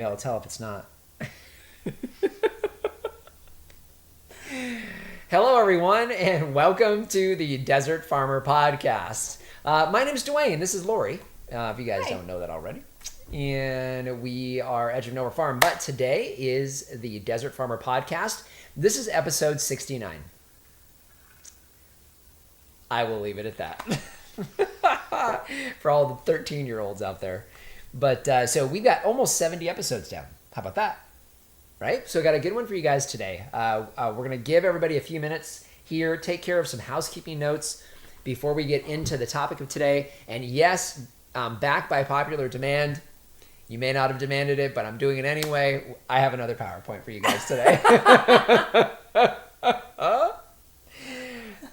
I'll tell if it's not. Hello, everyone, and welcome to the Desert Farmer Podcast. My name is Dwayne. This is Lori, if you guys don't know that already. And we are Edge of Nowhere Farm. But today is the Desert Farmer Podcast. This is episode 69. I will leave it at that. For all the 13-year-olds out there. But so we've got almost 70 episodes down. How about that? Right? So got a good one for you guys today. We're going to give everybody a few minutes here, take care of some housekeeping notes before we get into the topic of today. And yes, back by popular demand. You may not have demanded it, but I'm doing it anyway. I have another PowerPoint for you guys today.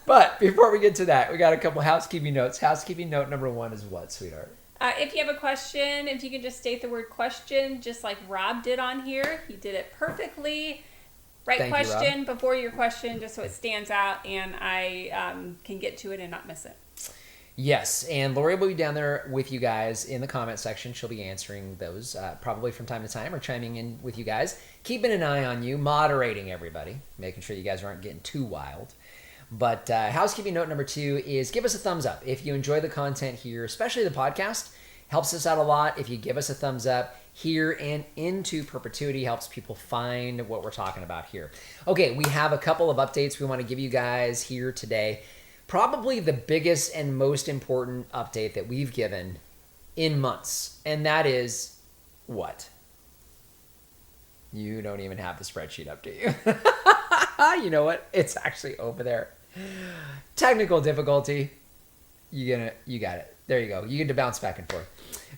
But before we get to that, we got a couple housekeeping notes. Housekeeping note number one is what, sweetheart? If you have a question, if you can just state the word question, just like Rob did on here. He did it perfectly. Thank question you, before your question, just so it stands out and I can get to it and not miss it. Yes, and Lori will be down there with you guys in the comment section. She'll be answering those probably from time to time or chiming in with you guys. Keeping an eye on you, moderating everybody, making sure you guys aren't getting too wild. But housekeeping note number two is give us a thumbs up. If you enjoy the content here, especially the podcast, helps us out a lot. If you give us a thumbs up here and into perpetuity, helps people find what we're talking about here. Okay, we have a couple of updates we want to give you guys here today. Probably the biggest and most important update that we've given in months. And that is what? You don't even have the spreadsheet up, do you? You know what? It's actually over there. Technical difficulty. You got it. There you go. You get to bounce back and forth.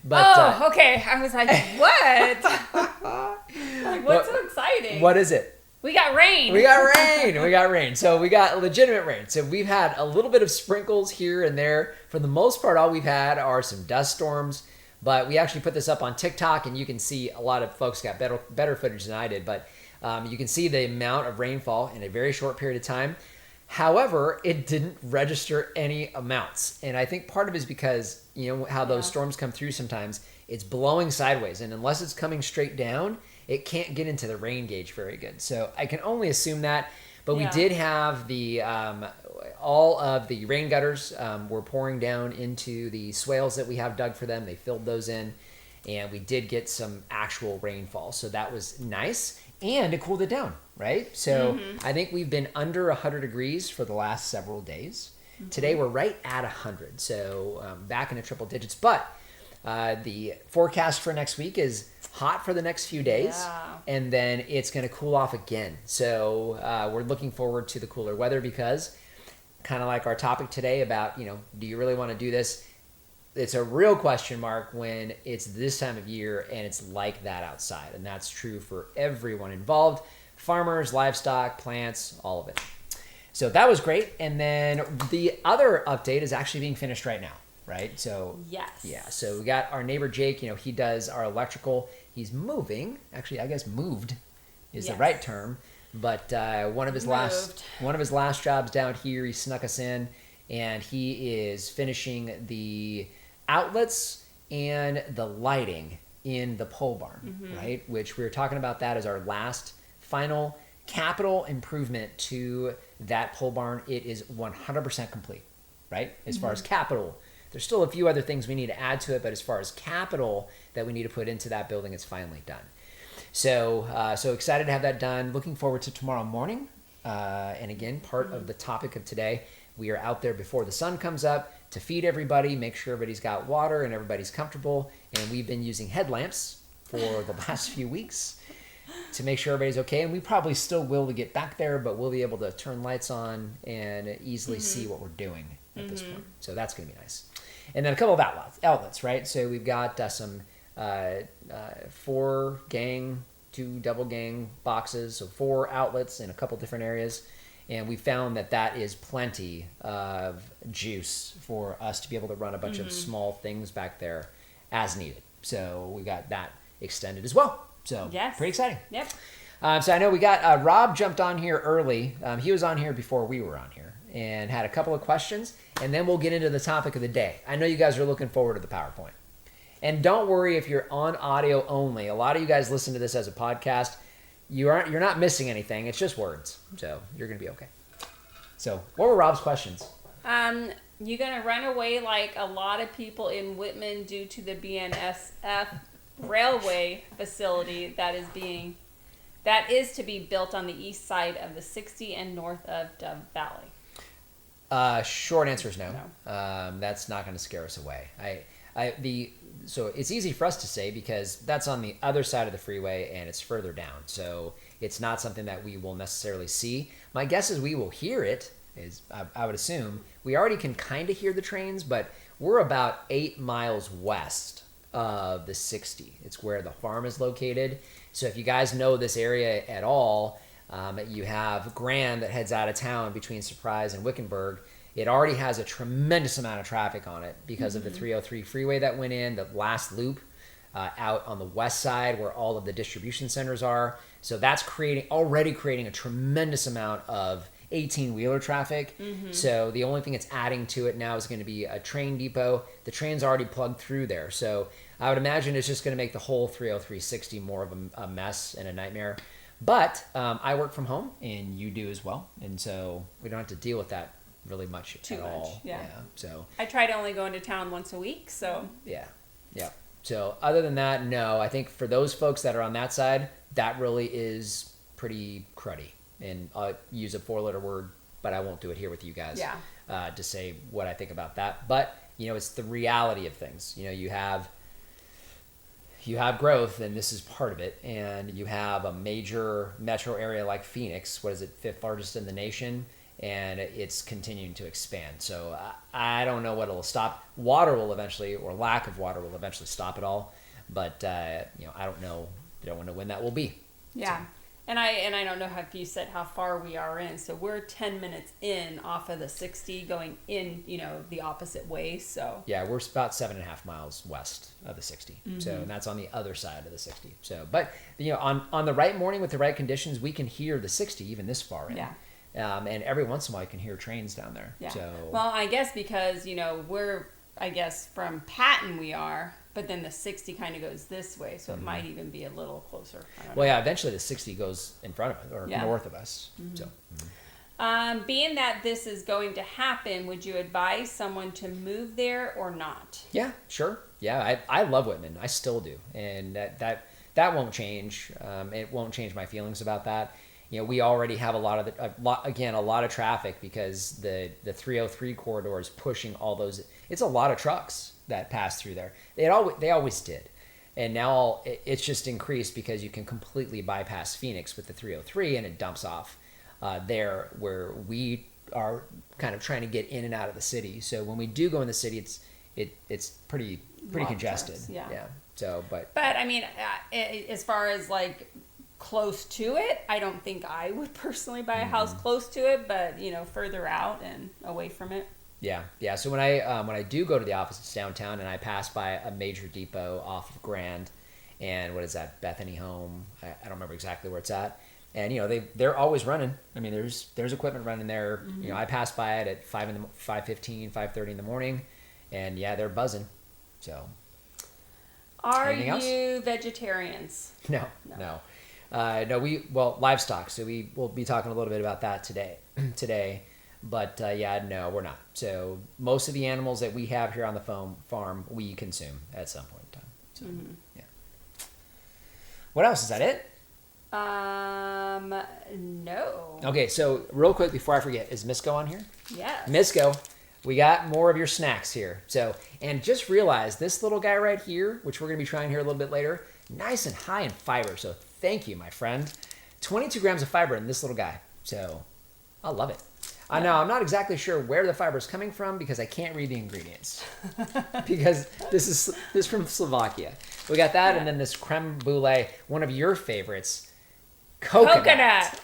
But, okay. I was like, what? Like, what's so exciting? What is it? We got rain. We got rain. We got rain. So we got legitimate rain. So we've had a little bit of sprinkles here and there. For the most part, all we've had are some dust storms. But we actually put this up on TikTok, and you can see a lot of folks got better footage than I did. But you can see the amount of rainfall in a very short period of time. However, it didn't register any amounts. And I think part of it is because, you know, how those storms come through sometimes, it's blowing sideways. And unless it's coming straight down, it can't get into the rain gauge very good. So I can only assume that. But we did have the all of the rain gutters were pouring down into the swales that we have dug for them. They filled those in. And we did get some actual rainfall. So that was nice. And it cooled it down, right? So I think we've been under 100 degrees for the last several days. Today we're right at 100, so back in the triple digits. But the forecast for next week is hot for the next few days, and then it's going to cool off again. So we're looking forward to the cooler weather because, kind of like our topic today about, you know, do you really want to do this? It's a real question mark when it's this time of year and it's like that outside. And that's true for everyone involved. Farmers, livestock, plants, all of it. So that was great. And then the other update is actually being finished right now, right? So so we got our neighbor Jake, you know, he does our electrical. He's moving. Actually, I guess moved is the right term. But one of his last jobs down here, he snuck us in and he is finishing the outlets and the lighting in the pole barn, right? Which we were talking about that as our last final capital improvement to that pole barn. It is 100% complete, right? As far as capital, there's still a few other things we need to add to it, but as far as capital that we need to put into that building, it's finally done. So, so excited to have that done. Looking forward to tomorrow morning. And again, part of the topic of today, we are out there before the sun comes up to feed everybody, make sure everybody's got water and everybody's comfortable. And we've been using headlamps for the last few weeks to make sure everybody's okay. And we probably still will to get back there, but we'll be able to turn lights on and easily see what we're doing at this point. So that's going to be nice. And then a couple of outlets, right? So we've got some 4 gang, 2 double gang boxes, so 4 outlets in a couple different areas. And we found that that is plenty of juice for us to be able to run a bunch of small things back there as needed. So we got that extended as well. So pretty exciting. Yep. So I know we got Rob jumped on here early. He was on here before we were on here and had a couple of questions. And then we'll get into the topic of the day. I know you guys are looking forward to the PowerPoint. And don't worry if you're on audio only. A lot of you guys listen to this as a podcast. You're not missing anything. It's just words. So you're going to be okay. So what were Rob's questions? You gonna run away like a lot of people in Whitman due to the BNSF railway facility that is to be built on the east side of the 60 and north of Dove Valley? Short answer is no. That's not going to scare us away. So it's easy for us to say because that's on the other side of the freeway and it's further down. So it's not something that we will necessarily see. My guess is we will hear it. I would assume we already can kind of hear the trains, but we're about 8 miles west of the 60. It's where the farm is located. So if you guys know this area at all, you have Grand that heads out of town between Surprise and Wickenburg. It already has a tremendous amount of traffic on it because of the 303 freeway that went in, the last loop out on the west side where all of the distribution centers are. So that's already creating a tremendous amount of 18-wheeler traffic. So the only thing it's adding to it now is going to be a train depot. The train's already plugged through there. So I would imagine it's just going to make the whole 30360 more of a mess and a nightmare. But I work from home and you do as well. And so we don't have to deal with that really much at all. Yeah. So I try to only go into town once a week, so. Yeah. So other than that, no. I think for those folks that are on that side, that really is pretty cruddy. And I'll use a 4-letter word, but I won't do it here with you guys to say what I think about that. But, it's the reality of things. You have growth, and this is part of it. And you have a major metro area like Phoenix, what is it, 5th largest in the nation, and it's continuing to expand. So I don't know what it'll stop. Water will eventually, or lack of water will eventually stop it all. But, I don't know when that will be. Yeah. So. And I don't know if you said how far we are in. So we're 10 minutes in off of the 60 going in, the opposite way. So yeah, we're about 7.5 miles west of the 60. So and that's on the other side of the 60. So, but on the right morning with the right conditions, we can hear the 60 even this far in. Yeah. And every once in a while you can hear trains down there. Yeah. So well, I guess because, we're, from Patton we are, but then the 60 kind of goes this way, so it might even be a little closer. Well, yeah, eventually the 60 goes in front of us, or north of us. So, being that this is going to happen, would you advise someone to move there or not? Yeah, sure. Yeah, I love Whitman. I still do, and that won't change. It won't change my feelings about that. We already have a lot of traffic because the 303 corridor is pushing all those. It's a lot of trucks that pass through there. They always did, and now it's just increased because you can completely bypass Phoenix with the 303, and it dumps off there where we are kind of trying to get in and out of the city. So when we do go in the city, it's pretty congested. Trucks, yeah. So, but I mean, as far as like close to it, I don't think I would personally buy a house close to it, but further out and away from it. Yeah. So when I do go to the office, it's downtown, and I pass by a major depot off of Grand, and what is that, Bethany Home? I don't remember exactly where it's at. And they're always running. I mean, there's equipment running there. I pass by it at 5:15, 5:30 in the morning, and they're buzzing. So, are you vegetarians? No. No, livestock. So we will be talking a little bit about that today. But no, we're not. So most of the animals that we have here on the farm, we consume at some point in time. So, yeah. What else? Is that it? No. Okay, so real quick before I forget, is Misco on here? Yes. Misco, we got more of your snacks here. So, and just realize this little guy right here, which we're going to be trying here a little bit later, nice and high in fiber. So thank you, my friend. 22 grams of fiber in this little guy. So I love it. I know I'm not exactly sure where the fiber is coming from because I can't read the ingredients. Because this is from Slovakia. We got that, and then this creme brulee, one of your favorites, coconut.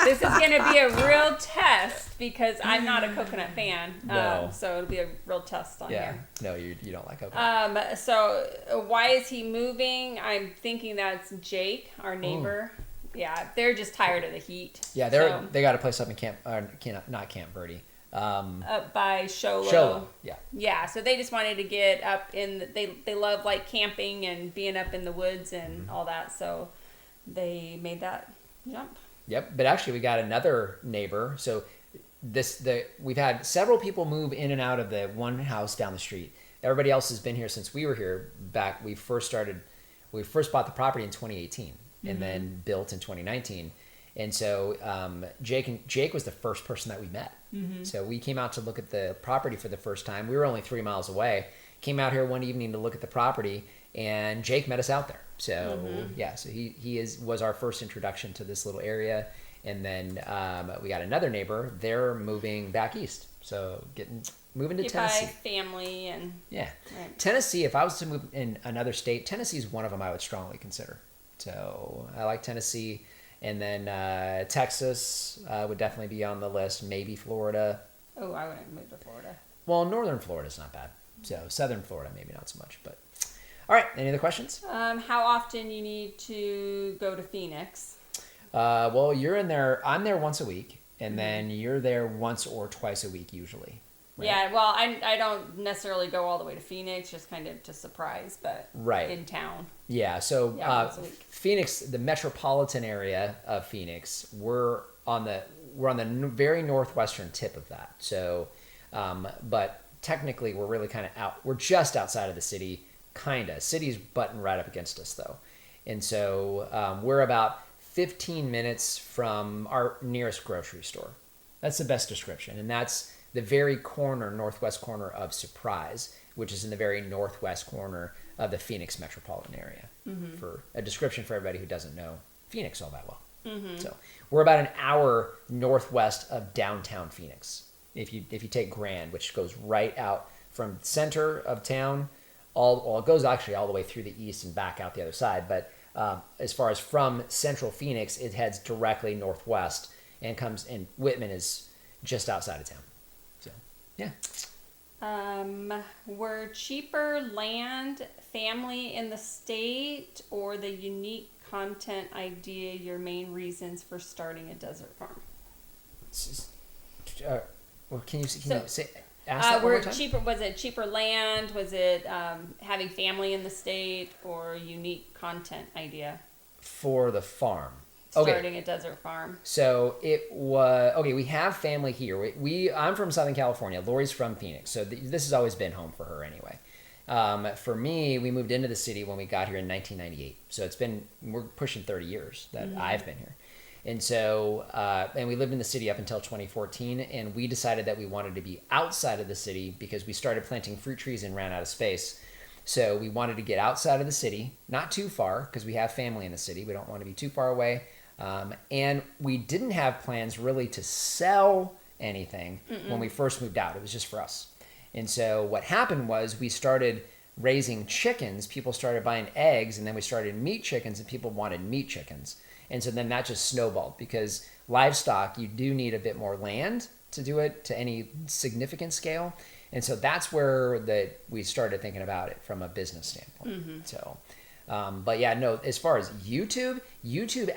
This is going to be a real test because I'm not a coconut fan. No. So it'll be a real test on here. No, you don't like coconut. So why is he moving? I'm thinking that's Jake, our neighbor. Yeah, they're just tired of the heat. Yeah, they got a place up in Camp Verde. Up by Sholo. Sholo, yeah. Yeah, so they just wanted to get up in. They love like camping and being up in the woods and all that. So they made that jump. Yep, but actually we got another neighbor. So we've had several people move in and out of the one house down the street. Everybody else has been here since we were here back. We first bought the property in 2018 and then built in 2019. And so Jake was the first person that we met. So we came out to look at the property for the first time. We were only 3 miles away. Came out here one evening to look at the property, and Jake met us out there. So so he was our first introduction to this little area. And then we got another neighbor. They're moving back east, so moving to Tennessee. By family and yeah, right. Tennessee. If I was to move in another state, Tennessee is one of them I would strongly consider. So I like Tennessee. And then Texas would definitely be on the list. Maybe Florida. Oh, I wouldn't move to Florida. Well, northern Florida's not bad. So southern Florida, maybe not so much. But all right, any other questions? How often you need to go to Phoenix? Well, you're in there. I'm there once a week, and then you're there once or twice a week usually. Right? Yeah, well, I don't necessarily go all the way to Phoenix, just kind of to surprise, but in town. Yeah, so once a week. Phoenix, the metropolitan area of Phoenix, we're on the very northwestern tip of that. So, but technically, we're really kind of out. We're just outside of the city, kinda. City's butting right up against us, though, and so we're about 15 minutes from our nearest grocery store. That's the best description, and that's the very northwest corner of Surprise, which is in the very northwest corner of the Phoenix metropolitan area. For a description for everybody who doesn't know Phoenix all that well. So we're about an hour northwest of downtown Phoenix. If you take Grand, which goes right out from the center of town, it goes actually all the way through the east and back out the other side. But as far as from central Phoenix, it heads directly northwest and comes in. Whitman is just outside of town. So, yeah. Were cheaper land, family in the state, or the unique content idea your main reasons for starting a desert farm? Well, can you say? Ask that one more time? Was it cheaper land? Was it having family in the state, or unique content idea for the farm? Starting a desert farm. So it was we have family here. I'm from Southern California. Lori's from Phoenix, so this has always been home for her anyway. For me, we moved into the city when we got here in 1998. So we're pushing 30 years that I've been here. And so, and we lived in the city up until 2014, and we decided that we wanted to be outside of the city because we started planting fruit trees and ran out of space. So we wanted to get outside of the city, not too far, because we have family in the city. We don't want to be too far away. And we didn't have plans really to sell anything when we first moved out. It was just for us. And so what happened was we started raising chickens. People started buying eggs, and then we started meat chickens, and people wanted meat chickens. And so then that just snowballed, because livestock, you do need a bit more land to do it to any significant scale. And so that's where we started thinking about it from a business standpoint. So, but yeah, no, as far as YouTube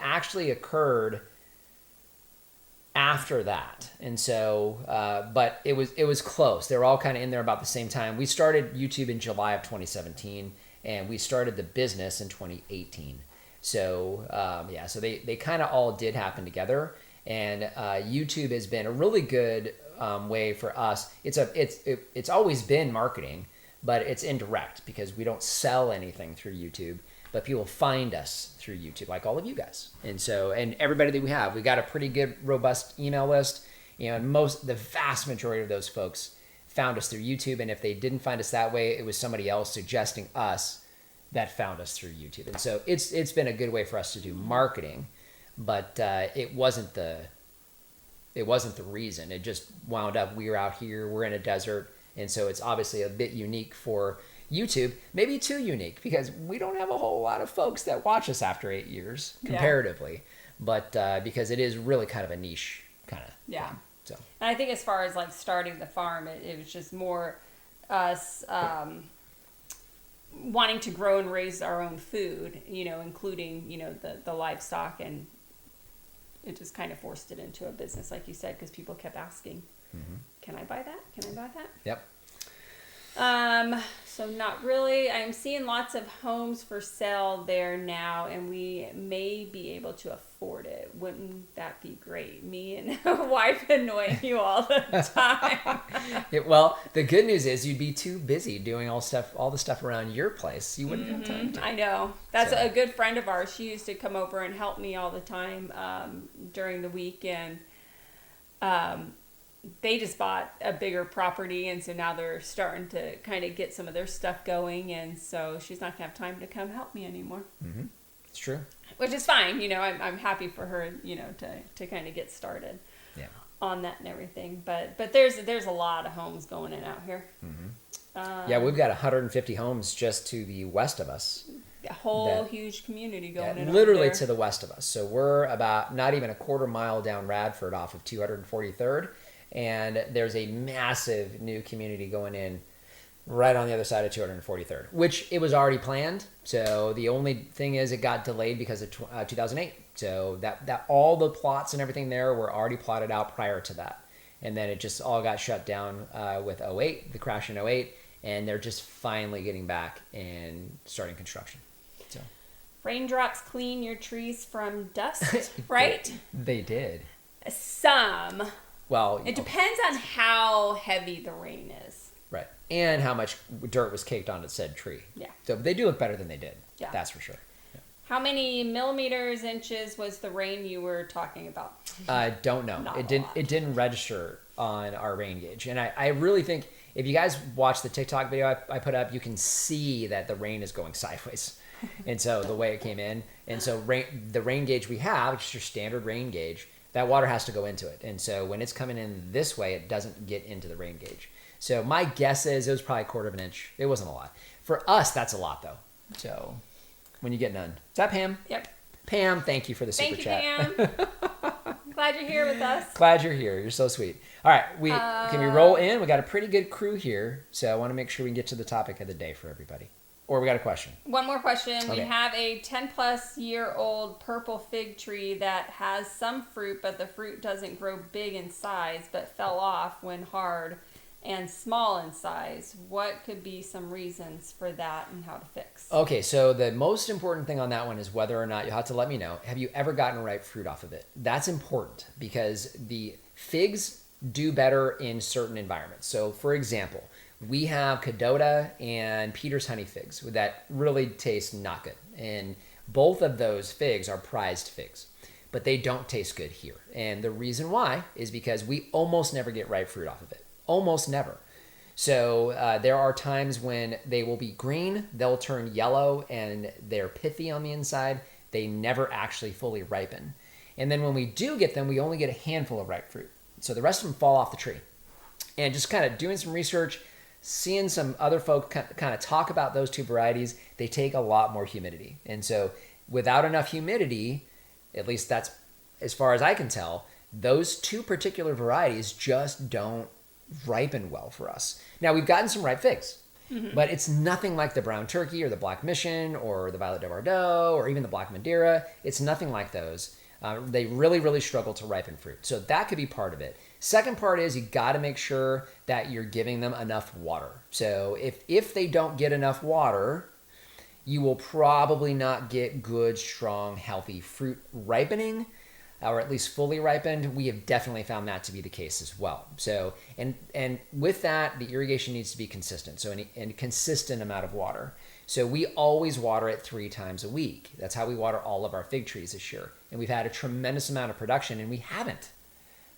actually occurred after that. And so, but it was close. They were all kind of in there about the same time. We started YouTube in July of 2017, and we started the business in 2018. So, so they kind of all did happen together. And YouTube has been a really good way for us. It's always been marketing, but it's indirect because we don't sell anything through YouTube, but people find us through YouTube, like all of you guys. And so, and everybody that we got a pretty good, robust email list. And the vast majority of those folks found us through YouTube. And if they didn't find us that way, it was somebody else suggesting us that found us through YouTube. And so it's been a good way for us to do marketing, but it wasn't the reason. It just wound up, we were out here, we're in a desert, and so it's obviously a bit unique for YouTube, maybe too unique, because we don't have a whole lot of folks that watch us after 8 years comparatively, but because it is really kind of a niche kind of thing. So, and I think as far as like starting the farm, it was just more us wanting to grow and raise our own food, including the livestock, and it just kind of forced it into a business, like you said, because people kept asking. Can I buy that? Can I buy that? Yep. So not really. I'm seeing lots of homes for sale there now, and we may be able to afford it. Wouldn't that be great? Me and a wife annoying you all the time. Well, the good news is you'd be too busy doing all the stuff around your place. You wouldn't have time to. I know. That's So- a good friend of ours. She used to come over and help me all the time during the weekend. They just bought a bigger property, and so now they're starting to kind of get some of their stuff going, and so she's not gonna have time to come help me anymore. It's true. Which is fine, I'm happy for her, to kind of get started Yeah. on that and everything. But there's a lot of homes going in out here. Yeah, we've got 150 homes just to the west of us. A whole huge community going in. Literally over to there. the west of us. So we're about not even a quarter mile down Radford off of 243rd. And there's a massive new community going in right on the other side of 243rd, which it was already planned. So the only thing is it got delayed because of 2008. So that all the plots and everything there were already plotted out prior to that. And then it just all got shut down with 08, the crash in 08. And they're just finally getting back and starting construction. So Raindrops clean your trees from dust, right? They did. Some. Well, It depends on how heavy the rain is. right. And how much dirt was caked onto said tree. Yeah. So they do look better than they did. Yeah. That's for sure. How many millimeters, inches was the rain you were talking about? I don't know. Not It a didn't. lot. It didn't register on our rain gauge, and I really think if you guys watch the TikTok video I put up, you can see that the rain is going sideways, and so the way it came in, and so the rain gauge we have, which is your standard rain gauge, that water has to go into it, and so when it's coming in this way, it doesn't get into the rain gauge. So my guess is it was probably a quarter of an inch. It wasn't a lot. For us, that's a lot though. So when you get none, is that Pam? Yep. Pam, thank you for the super Thank you, chat. Pam. Glad you're here with us. Glad you're here. You're so sweet. All right, can we roll in? We got a pretty good crew here, so I want to make sure we can get to the topic of the day for everybody. Or we got a question. One more question. Okay. We have a 10-plus-year-old purple fig tree that has some fruit, but the fruit doesn't grow big in size, but fell off when hard and small in size. What could be some reasons for that and how to fix? Okay, so the most important thing on that one is whether or not, you'll have to let me know, have you ever gotten ripe fruit off of it? That's important because the figs do better in certain environments. So for example, we have Cadota and Peter's honey figs that really taste not good. And both of those figs are prized figs, but they don't taste good here. And the reason why is because we almost never get ripe fruit off of it. Almost never. So there are times when they will be green, they'll turn yellow, and they're pithy on the inside. They never actually fully ripen. And then when we do get them, we only get a handful of ripe fruit. So the rest of them fall off the tree. And just kind of doing some research, seeing some other folk kind of talk about those two varieties, they take a lot more humidity. And so without enough humidity, at least that's as far as I can tell, those two particular varieties just don't ripen well for us. Now we've gotten some ripe figs, but it's nothing like the brown turkey or the black mission or the violet de Bordeaux or even the black Madeira. It's nothing like those. They really, really struggle to ripen fruit. So that could be part of it. Second part is you got to make sure that you're giving them enough water. So if they don't get enough water, you will probably not get good, strong, healthy fruit ripening, or at least fully ripened. We have definitely found that to be the case as well. So, and with that, the irrigation needs to be consistent. So a consistent amount of water. So we always water it 3 times a week. That's how we water all of our fig trees this year. And we've had a tremendous amount of production, and we haven't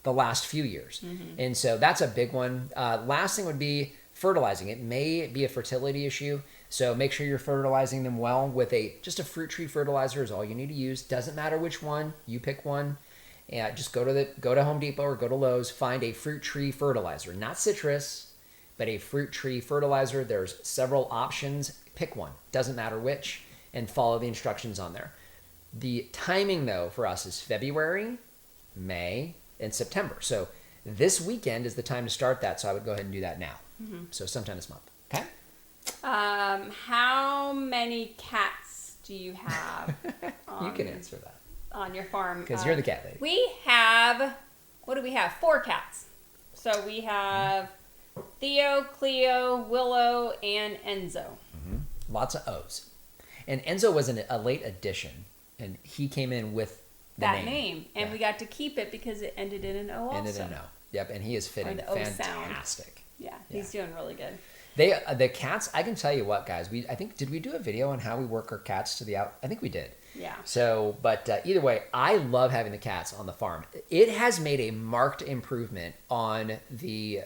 the last few years. And so that's a big one. Last thing would be fertilizing. It may be a fertility issue. So make sure you're fertilizing them well with just a fruit tree fertilizer is all you need to use. Doesn't matter which one, you pick one. And just go to Home Depot or go to Lowe's, find a fruit tree fertilizer, not citrus, but a fruit tree fertilizer. There's several options. Pick one, doesn't matter which, and follow the instructions on there. The timing though for us is February, May, and September. So this weekend is the time to start that. So I would go ahead and do that now. So sometime this month. Okay. How many cats do you have You can answer that on your farm? because you're the cat lady. We have, what do we have? 4 cats. So we have Theo, Cleo, Willow, and Enzo. Lots of O's. And Enzo was a late addition, and he came in with that name. And we got to keep it because it ended in an O also. Ended in an O. Yep, and he is fitting fantastic. Sound. Yeah, he's doing really good. The cats, I can tell you what, guys. I think, did we do a video on how we work our cats to the out? I think we did. Yeah. So, but either way, I love having the cats on the farm. It has made a marked improvement on the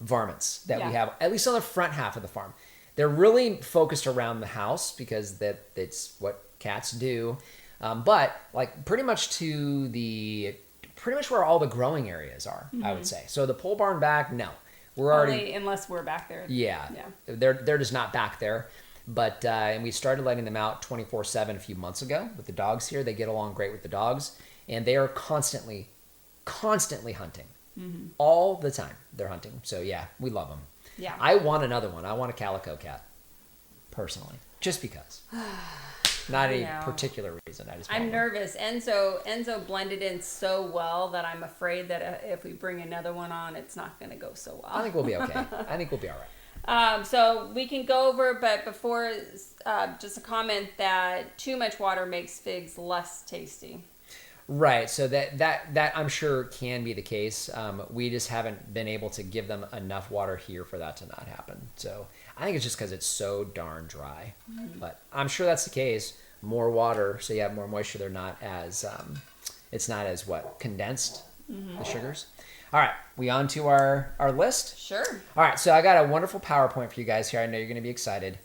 varmints that we have, at least on the front half of the farm. They're really focused around the house because that's what cats do. But like pretty much where all the growing areas are, I would say. So the pole barn back, no. We're already, unless we're back there. Yeah. They're just not back there. But and we started letting them out 24/7 a few months ago with the dogs here. They get along great with the dogs, and they are constantly hunting. All the time they're hunting. So yeah, we love them. Yeah. I want another one. I want a calico cat, personally, just because. Not any particular reason. I'm nervous. Enzo blended in so well that I'm afraid that if we bring another one on, it's not going to go so well. I think we'll be okay. I think we'll be all right. So we can go over, but before, just a comment that too much water makes figs less tasty. Right. So that I'm sure can be the case. We just haven't been able to give them enough water here for that to not happen. So I think it's just because it's so darn dry. But I'm sure that's the case. More water, so you have more moisture. They're not as it's not as condensed, the sugars. All right, we on to our list? Sure. All right, so I got a wonderful PowerPoint for you guys here. I know you're going to be excited.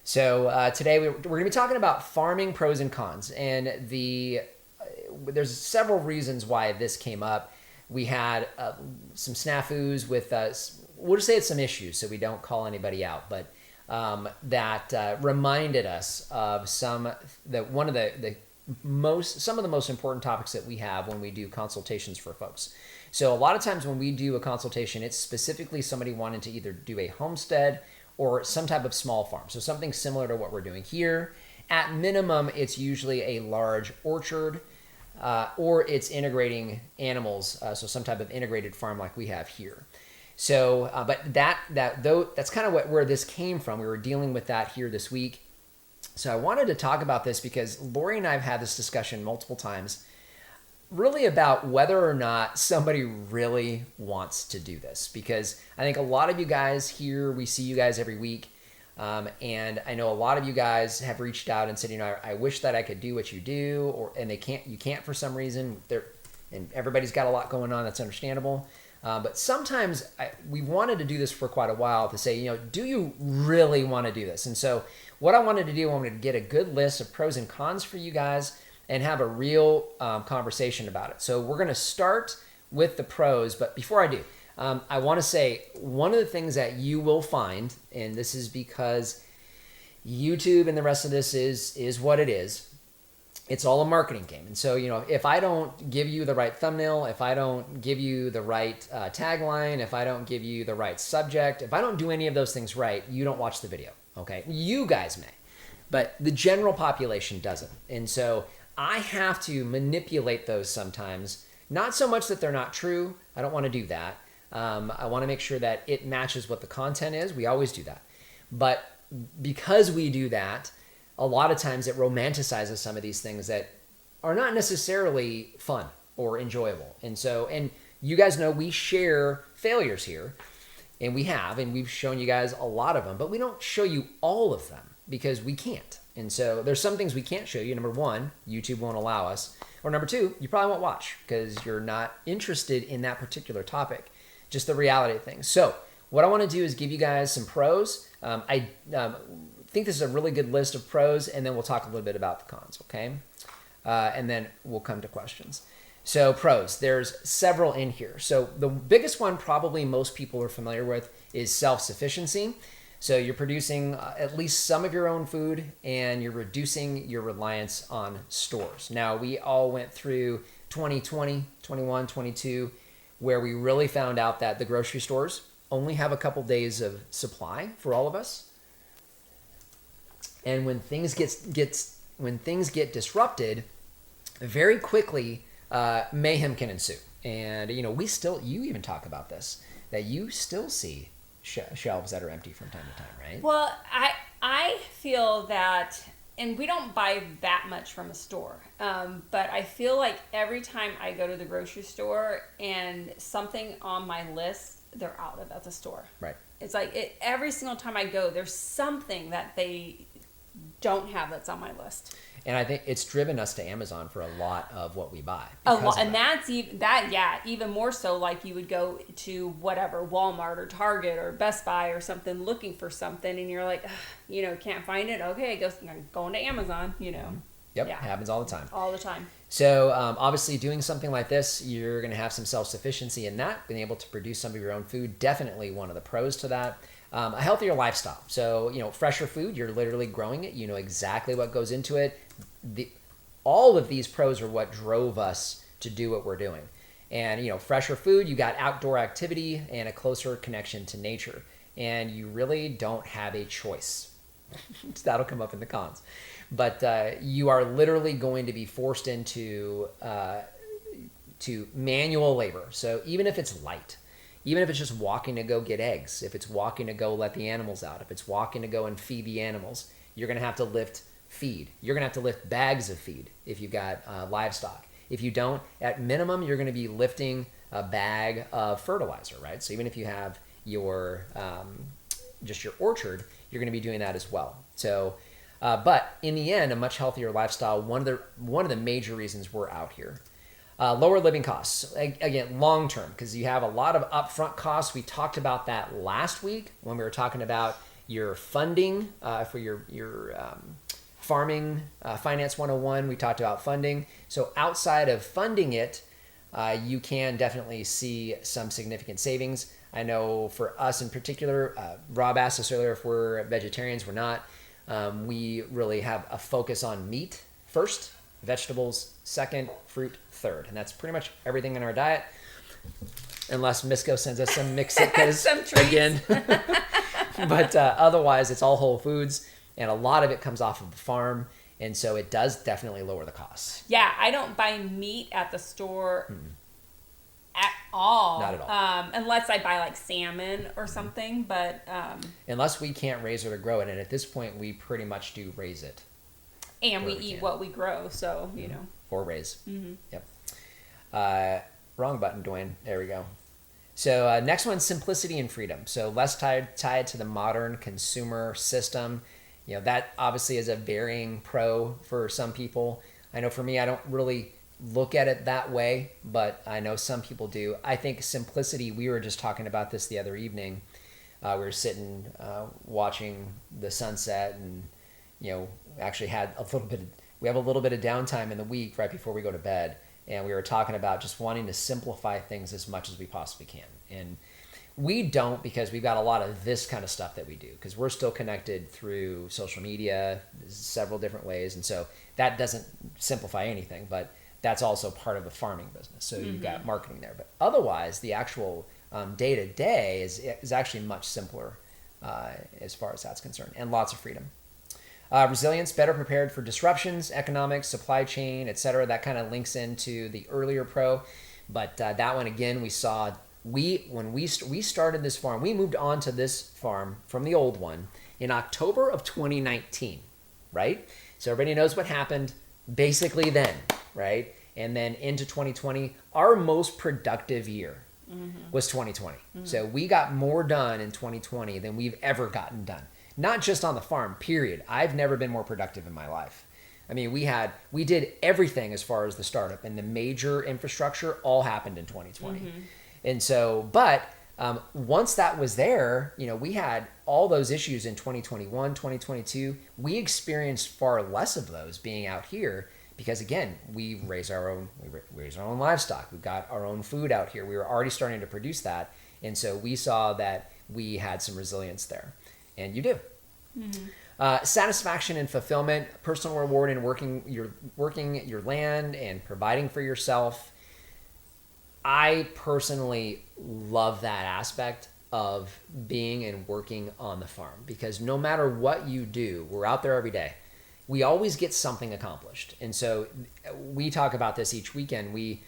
So today we're going to be talking about farming pros and cons, and there's several reasons why this came up. We had some snafus with we'll just say it's some issues, so we don't call anybody out, but that reminded us of some of the most important topics that we have when we do consultations for folks. So a lot of times when we do a consultation, it's specifically somebody wanting to either do a homestead or some type of small farm. So something similar to what we're doing here. At minimum, it's usually a large orchard, or it's integrating animals, so some type of integrated farm like we have here. So, but that's kind of where this came from. We were dealing with that here this week. So I wanted to talk about this because Lori and I have had this discussion multiple times, really about whether or not somebody really wants to do this. Because I think a lot of you guys here, we see you guys every week. And I know a lot of you guys have reached out and said, I wish that I could do what you do, and you can't for some reason. And everybody's got a lot going on. That's understandable. But sometimes we've wanted to do this for quite a while to say, do you really want to do this? And so what I wanted to do, I wanted to get a good list of pros and cons for you guys and have a real conversation about it. So we're going to start with the pros. But before I do, I want to say one of the things that you will find, and this is because YouTube and the rest of this is what it is. It's all a marketing game. And so, if I don't give you the right thumbnail, if I don't give you the right tagline, if I don't give you the right subject, if I don't do any of those things right, you don't watch the video, okay? You guys may, but the general population doesn't. And so I have to manipulate those sometimes, not so much that they're not true. I don't want to do that. I want to make sure that it matches what the content is. We always do that. But because we do that, a lot of times it romanticizes some of these things that are not necessarily fun or enjoyable. And you guys know we share failures here, and we've shown you guys a lot of them, but we don't show you all of them because we can't. And so there's some things we can't show you. Number one, YouTube won't allow us. Or number two, you probably won't watch because you're not interested in that particular topic. Just the reality of things. So what I want to do is give you guys some pros. I think this is a really good list of pros, and then we'll talk a little bit about the cons, okay? And then we'll come to questions. So pros, there's several in here. So the biggest one probably most people are familiar with is self-sufficiency. So you're producing at least some of your own food, and you're reducing your reliance on stores. Now, we all went through 2020, 21, 22, where we really found out that the grocery stores only have a couple days of supply for all of us. And when things get disrupted, very quickly mayhem can ensue. And, you even talk about this, that you still see shelves that are empty from time to time, right? Well, I feel that, and we don't buy that much from a store, but I feel like every time I go to the grocery store and something on my list, they're out of at the store. Right. It's like every single time I go, there's something that they don't have that's on my list. And I think it's driven us to Amazon for a lot of what we buy. A lot, and that's even more so. Like you would go to whatever Walmart or Target or Best Buy or something looking for something, and you're like, can't find it. Okay, going to Amazon. Yep, yeah. Happens all the time. All the time. So obviously, doing something like this, you're going to have some self-sufficiency in that. Being able to produce some of your own food, definitely one of the pros to that. A healthier lifestyle. So fresher food. You're literally growing it. You know exactly what goes into it. All of these pros are what drove us to do what we're doing. And fresher food, you got outdoor activity and a closer connection to nature, and you really don't have a choice. That'll come up in the cons, but you are literally going to be forced into to manual labor. So even if it's light, even if it's just walking to go get eggs, if it's walking to go let the animals out, if it's walking to go and feed the animals, you're going to have to lift feed. You're going to have to lift bags of feed if you've got livestock. If you don't, at minimum, you're going to be lifting a bag of fertilizer, right? So even if you have your just your orchard, you're going to be doing that as well. So, but in the end, a much healthier lifestyle. One of the major reasons we're out here. Lower living costs, again, long term, because you have a lot of upfront costs. We talked about that last week when we were talking about your funding for your Farming Finance 101, we talked about funding. So outside of funding it, you can definitely see some significant savings. I know for us in particular, Rob asked us earlier if we're vegetarians. We're not. We really have a focus on meat first, vegetables second, fruit third. And that's pretty much everything in our diet. Unless Misco sends us some Mexicas again. But otherwise, it's all whole foods. And a lot of it comes off of the farm. And so it does definitely lower the costs. Yeah, I don't buy meat at the store at all. Not at all. Unless I buy like salmon or something. But unless we can't raise it or grow it. And at this point, we pretty much do raise it. And we eat what we grow. So, Or raise. Mm-hmm. Yep. Wrong button, Dwayne. There we go. So next one, simplicity and freedom. So less tied to the modern consumer system. That obviously is a varying pro for some people. I know for me, I don't really look at it that way, but I know some people do. I think simplicity, we were just talking about this the other evening. We were sitting watching the sunset and, actually had we have a little bit of downtime in the week right before we go to bed. And we were talking about just wanting to simplify things as much as we possibly can. And we don't, because we've got a lot of this kind of stuff that we do, because we're still connected through social media, several different ways. And so that doesn't simplify anything, but that's also part of the farming business. So you've got marketing there. But otherwise, the actual day-to-day is actually much simpler as far as that's concerned, and lots of freedom. Resilience, better prepared for disruptions, economics, supply chain, etc. That kind of links into the earlier pro. But that one, again, we saw... When we started this farm, we moved on to this farm from the old one in October of 2019, right? So everybody knows what happened basically then, right? And then into 2020, our most productive year was 2020. So we got more done in 2020 than we've ever gotten done. Not just on the farm, period. I've never been more productive in my life. I mean, we did everything as far as the startup, and the major infrastructure all happened in 2020. And so, but once that was there, we had all those issues in 2021, 2022. We experienced far less of those being out here because, again, we raise our own livestock. We've got our own food out here. We were already starting to produce that. And so we saw that we had some resilience there. And you do. Satisfaction and fulfillment, personal reward in working your land and providing for yourself. I personally love that aspect of being and working on the farm, because no matter what you do, we're out there every day. We always get something accomplished. And so we talk about this each weekend. We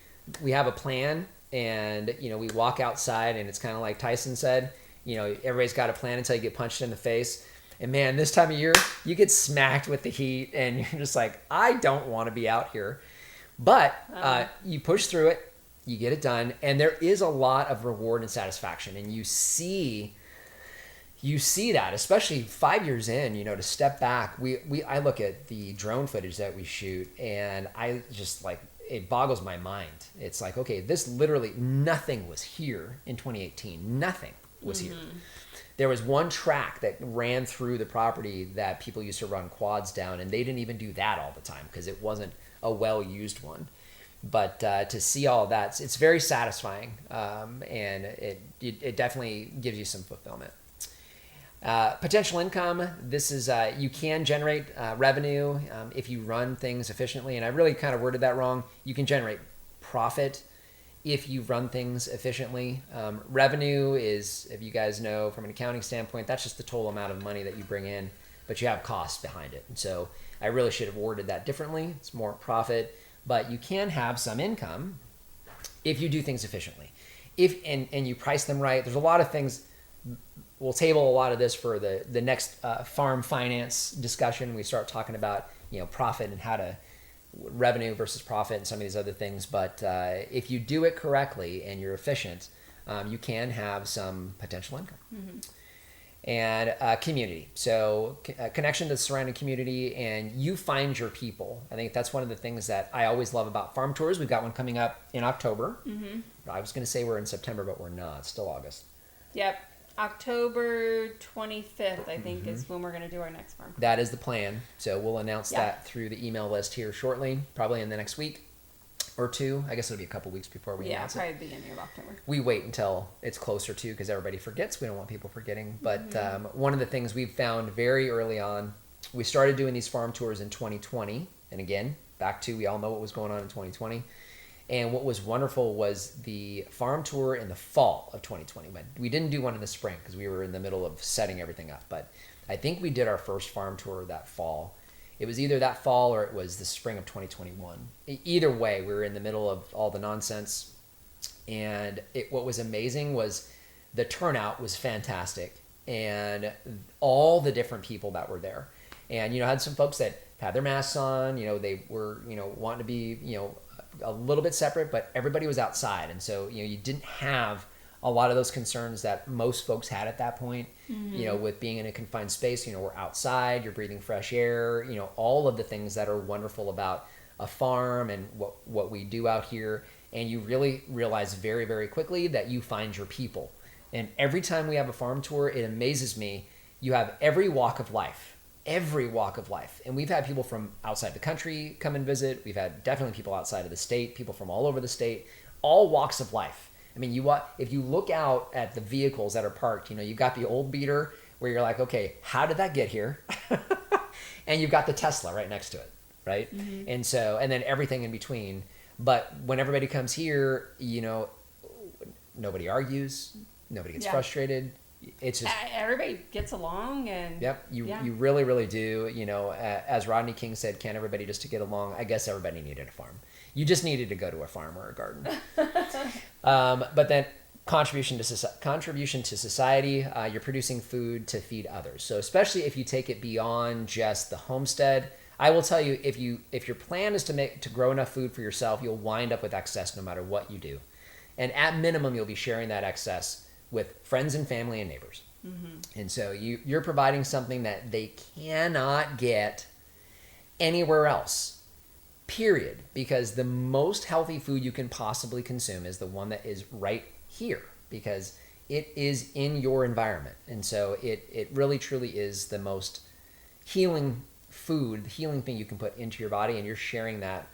have a plan and we walk outside, and it's kind of like Tyson said, everybody's got a plan until you get punched in the face. And man, this time of year, you get smacked with the heat, and you're just like, I don't want to be out here. But you push through it, you get it done, and there is a lot of reward and satisfaction. And you see that, especially 5 years in, to step back. I look at the drone footage that we shoot, and I just like, it boggles my mind. It's like, okay, this literally, nothing was here in 2018. Nothing was here. There was one track that ran through the property that people used to run quads down, and they didn't even do that all the time because it wasn't a well-used one. But to see all of that, it's very satisfying, and it definitely gives you some fulfillment. Potential income. This is you can generate revenue if you run things efficiently, and I really kind of worded that wrong. You can generate profit if you run things efficiently. Revenue is, if you guys know from an accounting standpoint, that's just the total amount of money that you bring in, but you have costs behind it. And so I really should have worded that differently. It's more profit, but you can have some income if you do things efficiently. And you price them right. There's a lot of things. We'll table a lot of this for the next farm finance discussion. We start talking about profit and how to revenue versus profit and some of these other things. But if you do it correctly and you're efficient, you can have some potential income. And community. So connection to the surrounding community, and you find your people. I think that's one of the things that I always love about farm tours. We've got one coming up in October. I was going to say we're in September, but we're not. It's still August. Yep. October 25th, I think, is when we're going to do our next farm. That is the plan. So we'll announce that through the email list here shortly, probably in the next week or two. I guess it'll be a couple weeks before we announce it. Yeah, probably beginning of October. We wait until it's closer to, because everybody forgets. We don't want people forgetting. But one of the things we've found very early on, we started doing these farm tours in 2020. And again, back to, we all know what was going on in 2020. And what was wonderful was the farm tour in the fall of 2020. But we didn't do one in the spring because we were in the middle of setting everything up. But I think we did our first farm tour that fall. It was either that fall or it was the spring of 2021. Either way, we were in the middle of all the nonsense. And what was amazing was the turnout was fantastic. And all the different people that were there. And, I had some folks that had their masks on. They were, wanting to be, a little bit separate, but everybody was outside. And so, you didn't have a lot of those concerns that most folks had at that point, with being in a confined space. We're outside, you're breathing fresh air, all of the things that are wonderful about a farm and what we do out here. And you really realize very, very quickly that you find your people. And every time we have a farm tour, it amazes me. You have every walk of life. And we've had people from outside the country come and visit. We've had definitely people outside of the state, people from all over the state, all walks of life. I mean, if you look out at the vehicles that are parked, you've got the old beater where you're like, okay, how did that get here? And you've got the Tesla right next to it, right? And then everything in between. But when everybody comes here, nobody argues, nobody gets frustrated. It's just everybody gets along, and you really, really do. As Rodney King said, "Can everybody just to get along?" I guess everybody needed a farm. You just needed to go to a farm or a garden. But then contribution to society. You're producing food to feed others. So especially if you take it beyond just the homestead, I will tell you, if your plan is to grow enough food for yourself, you'll wind up with excess no matter what you do, and at minimum, you'll be sharing that excess with friends and family and neighbors. And so you're providing something that they cannot get anywhere else, period. Because the most healthy food you can possibly consume is the one that is right here, because it is in your environment. And so it really truly is the most healing food, the healing thing you can put into your body, and you're sharing that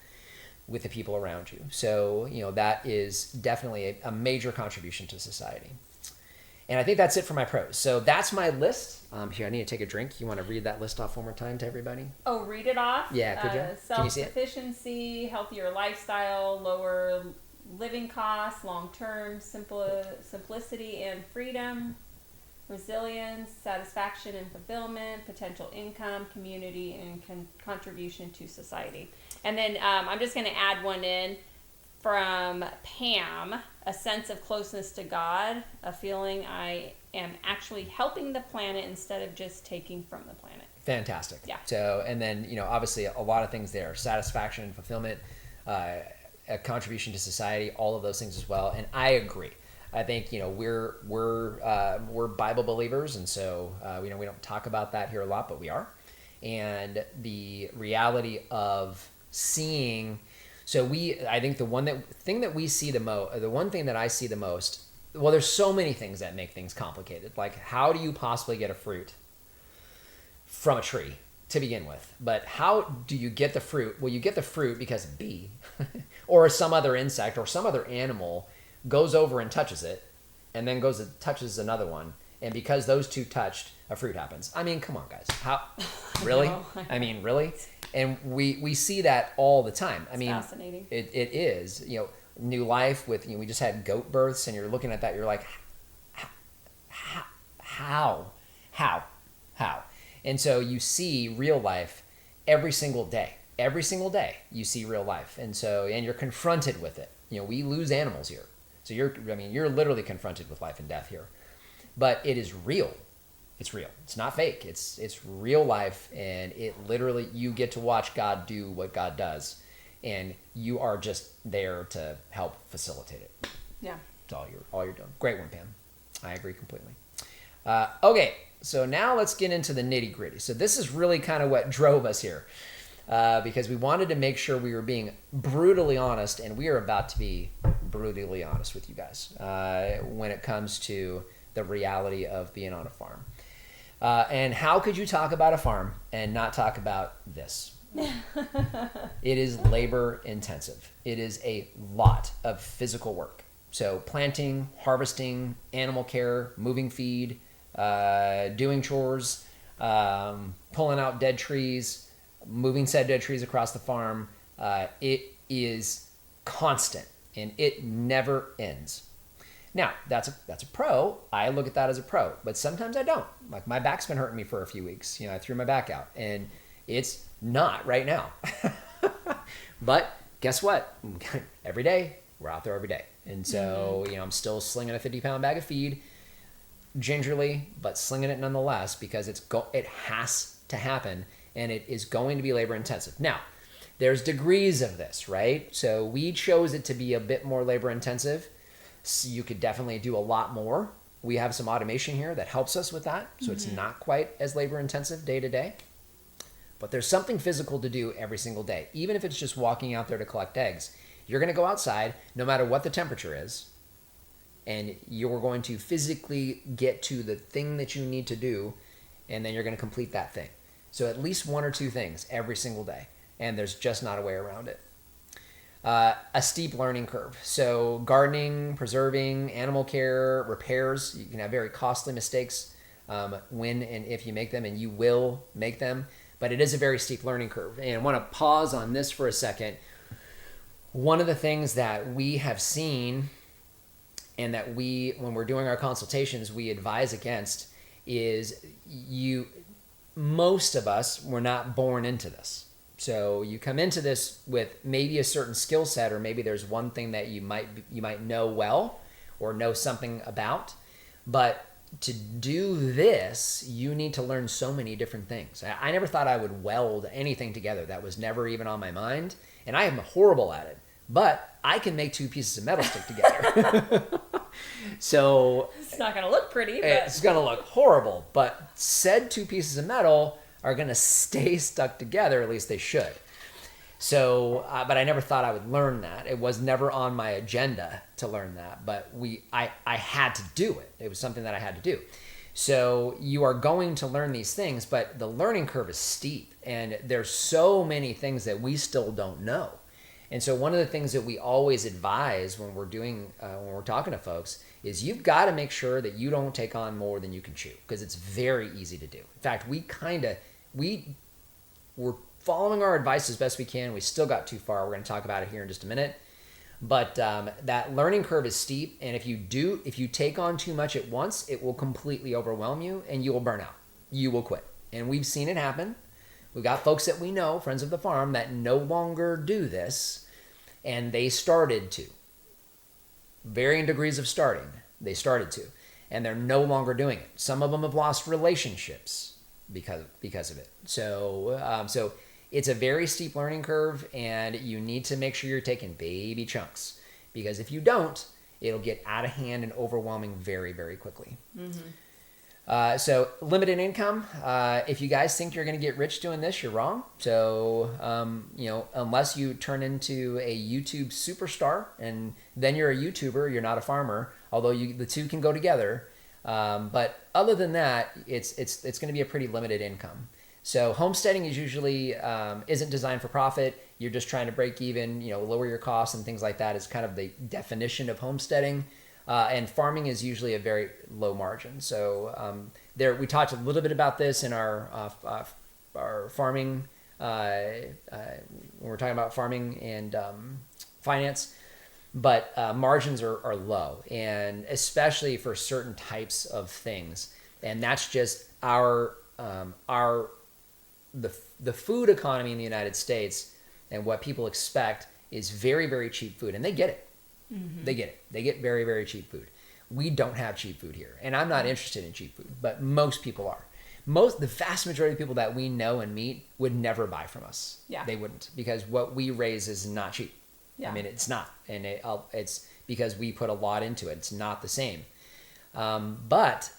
with the people around you. So, that is definitely a major contribution to society. And I think that's it for my pros. So that's my list. Here, I need to take a drink. You want to read that list off one more time to everybody? Oh, read it off? Yeah, could you? Can you see it? Self-sufficiency, healthier lifestyle, lower living costs, long-term, simplicity and freedom, resilience, satisfaction and fulfillment, potential income, community, and contribution to society. And then I'm just going to add one in. from Pam, a sense of closeness to God, a feeling I am actually helping the planet instead of just taking from the planet. Fantastic. Yeah. So, and then, obviously a lot of things there, satisfaction, fulfillment, a contribution to society, all of those things as well. And I agree. I think, we're Bible believers. And so, we don't talk about that here a lot, but we are. And the reality of seeing, I think the one thing that we see the one thing that I see the most, well, there's so many things that make things complicated. Like, how do you possibly get a fruit from a tree to begin with? But how do you get the fruit? Well, you get the fruit because a bee or some other insect or some other animal goes over and touches it, and then goes and touches another one. And because those two touched, a fruit happens. I mean, come on, guys. How? Really? I mean, really? And we see that all the time. I mean, fascinating. It is. New life with, we just had goat births, and you're looking at that, you're like, how? And so you see real life every single day. Every single day you see real life. And you're confronted with it. We lose animals here. So you're literally confronted with life and death here. But it is real. It's real. It's not fake. It's real life, and it literally, you get to watch God do what God does, and you are just there to help facilitate it. Yeah. That's all you're doing. Great one, Pam. I agree completely. Okay, so now let's get into the nitty-gritty. So this is really kind of what drove us here, because we wanted to make sure we were being brutally honest, and we are about to be brutally honest with you guys when it comes to the reality of being on a farm. And how could you talk about a farm and not talk about this? It is labor intensive. It is a lot of physical work. So planting, harvesting, animal care, moving feed, doing chores, pulling out dead trees, moving said dead trees across the farm. It is constant, and it never ends. Now, that's a pro. I look at that as a pro, but sometimes I don't. Like, my back's been hurting me for a few weeks. I threw my back out, and it's not right now. But guess what? Every day, we're out there every day. And so, I'm still slinging a 50-pound bag of feed, gingerly, but slinging it nonetheless, because it has to happen, and it is going to be labor intensive. Now, there's degrees of this, right? So we chose it to be a bit more labor intensive. So you could definitely do a lot more. We have some automation here that helps us with that. So it's not quite as labor intensive day to day. But there's something physical to do every single day. Even if it's just walking out there to collect eggs, you're going to go outside no matter what the temperature is. And you're going to physically get to the thing that you need to do. And then you're going to complete that thing. So at least one or two things every single day. And there's just not a way around it. A steep learning curve. So gardening, preserving, animal care, repairs, you can have very costly mistakes when and if you make them, and you will make them, but it is a very steep learning curve. And I want to pause on this for a second. One of the things that we have seen, and that when we're doing our consultations, we advise against, is most of us were not born into this. So you come into this with maybe a certain skill set, or maybe there's one thing that you might know well or know something about. But to do this, you need to learn so many different things. I never thought I would weld anything together. That was never even on my mind. And I am horrible at it. But I can make two pieces of metal stick together. So it's not going to look pretty. But it's going to look horrible. But said two pieces of metal are going to stay stuck together. At least they should. So, but I never thought I would learn that. It was never on my agenda to learn that. But I had to do it. It was something that I had to do. So you are going to learn these things, but the learning curve is steep. And there's so many things that we still don't know. And so one of the things that we always advise when we're talking to folks is you've got to make sure that you don't take on more than you can chew, because it's very easy to do. In fact, we're following our advice as best we can. We still got too far. We're going to talk about it here in just a minute. But that learning curve is steep. And if you take on too much at once, it will completely overwhelm you and you will burn out. You will quit. And we've seen it happen. We've got folks that we know, friends of the farm, that no longer do this. And they started to. Varying degrees of starting. They started to. And they're no longer doing it. Some of them have lost relationships because of it. So it's a very steep learning curve, and you need to make sure you're taking baby chunks. Because if you don't, it'll get out of hand and overwhelming very, very quickly. So limited income. If you guys think you're going to get rich doing this, you're wrong. So, unless you turn into a YouTube superstar, and then you're a YouTuber, you're not a farmer, although the two can go together. But other than that, it's going to be a pretty limited income. So homesteading is usually isn't designed for profit. You're just trying to break even, lower your costs and things like that is kind of the definition of homesteading. And farming is usually a very low margin. So we talked a little bit about this in our farming when we're talking about farming and finance. But margins are low, and especially for certain types of things. And that's just the food economy in the United States, and what people expect is very, very cheap food, and they get it. They get it. They get very, very cheap food. We don't have cheap food here, and I'm not interested in cheap food, but most people are. The vast majority of people that we know and meet would never buy from us. Yeah. They wouldn't, because what we raise is not cheap. Yeah. I mean, it's not, and it's because we put a lot into it. It's not the same. But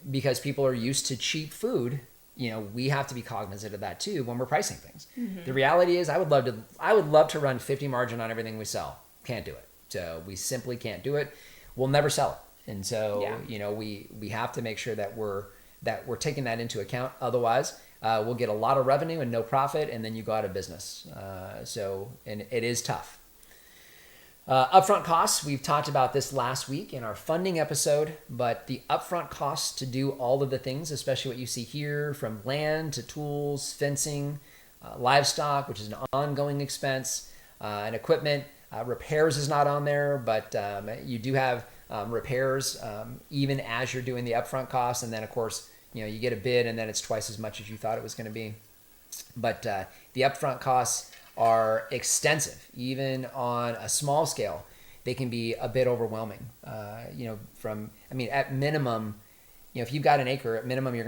because people are used to cheap food, we have to be cognizant of that too when we're pricing things. The reality is, I would love to run 50 margin on everything we sell. Can't do it. So we simply can't do it. We'll never sell it. And so, we have to make sure that we're taking that into account. Otherwise, we'll get a lot of revenue and no profit, and then you go out of business. And it is tough. Upfront costs, we've talked about this last week in our funding episode, but the upfront costs to do all of the things, especially what you see here, from land to tools, fencing, livestock, which is an ongoing expense, and equipment. Repairs is not on there, but you do have repairs even as you're doing the upfront costs. And then, of course, you get a bid, and then it's twice as much as you thought it was going to be. But the upfront costs are extensive. Even on a small scale, they can be a bit overwhelming. At minimum, if you've got an acre, at minimum, you're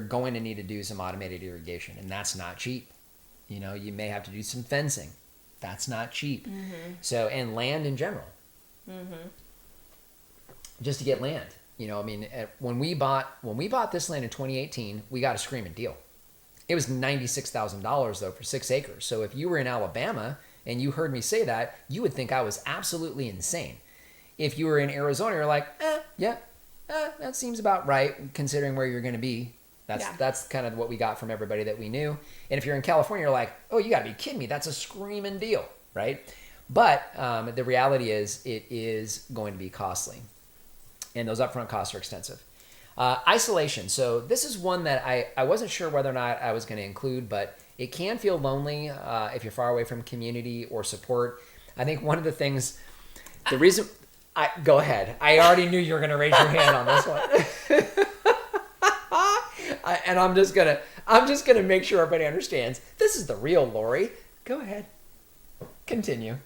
going to need to do some automated irrigation, and that's not cheap. You may have to do some fencing. That's not cheap. So, and land in general. Just to get land. When we bought this land in 2018, we got a screaming deal. It was $96,000 though for 6 acres. So if you were in Alabama and you heard me say that, you would think I was absolutely insane. If you were in Arizona, you're like, that seems about right considering where you're going to be. That's kind of what we got from everybody that we knew. And if you're in California, you're like, oh, you got to be kidding me. That's a screaming deal, right? But the reality is it is going to be costly. And those upfront costs are extensive. Isolation. So this is one that I wasn't sure whether or not I was going to include, but it can feel lonely if you're far away from community or support. I think one of the things, the reason... go ahead. I already knew you were going to raise your hand on this one. And I'm just gonna make sure everybody understands this is the real Lori. Go ahead, continue.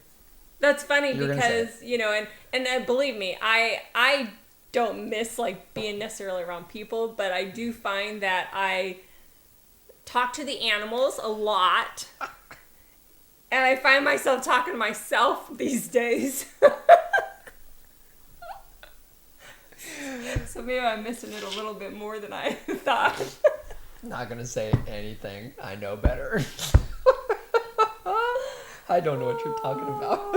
That's funny because and believe me, I don't miss being necessarily around people, but I do find that I talk to the animals a lot, and I find myself talking to myself these days. So maybe I'm missing it a little bit more than I thought. Not gonna say anything. I know better. I don't know what you're talking about.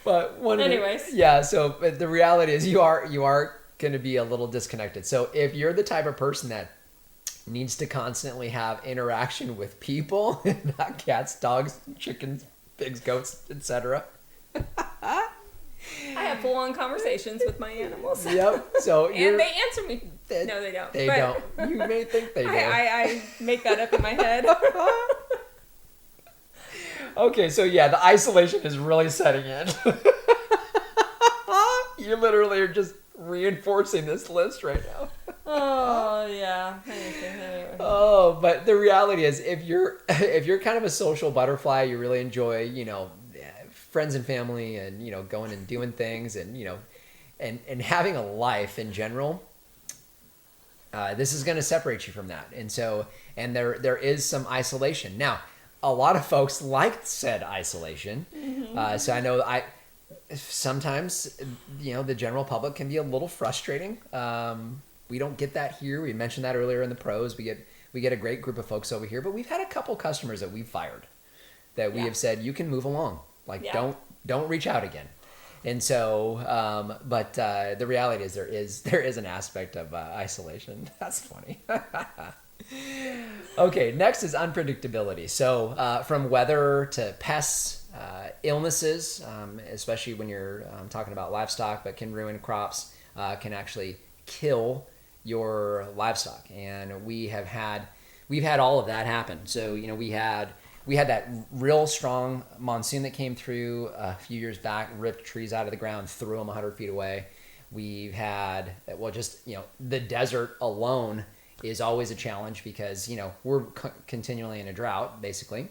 But anyways. So the reality is you are going to be a little disconnected. So if you're the type of person that needs to constantly have interaction with people, not cats, dogs, chickens, pigs, goats, etc. I have full-on conversations with my animals. Yep. So and they answer me. No, they don't. They don't. You may think they do. I make that up in my head. Okay, so the isolation is really setting in. You literally are just reinforcing this list right now. Oh, yeah. Anyway. Oh, but the reality is, if you're kind of a social butterfly, you really enjoy, friends and family, and going and doing things, and and having a life in general. This is going to separate you from that, and there is some isolation. Now, a lot of folks like said isolation, so I know sometimes the general public can be a little frustrating. We don't get that here. We mentioned that earlier in the pros. We get a great group of folks over here, but we've had a couple customers that we've fired that we have said, you can move along. Like, don't reach out again. And so, but the reality is there is an aspect of isolation. That's funny. Okay, next is unpredictability. So from weather to pests, illnesses, especially when you're talking about livestock, but can ruin crops, can actually kill your livestock. And we've had all of that happen. So we had that real strong monsoon that came through a few years back, ripped trees out of the ground, threw them 100 feet away. We've had, the desert alone is always a challenge because, we're continually in a drought, basically.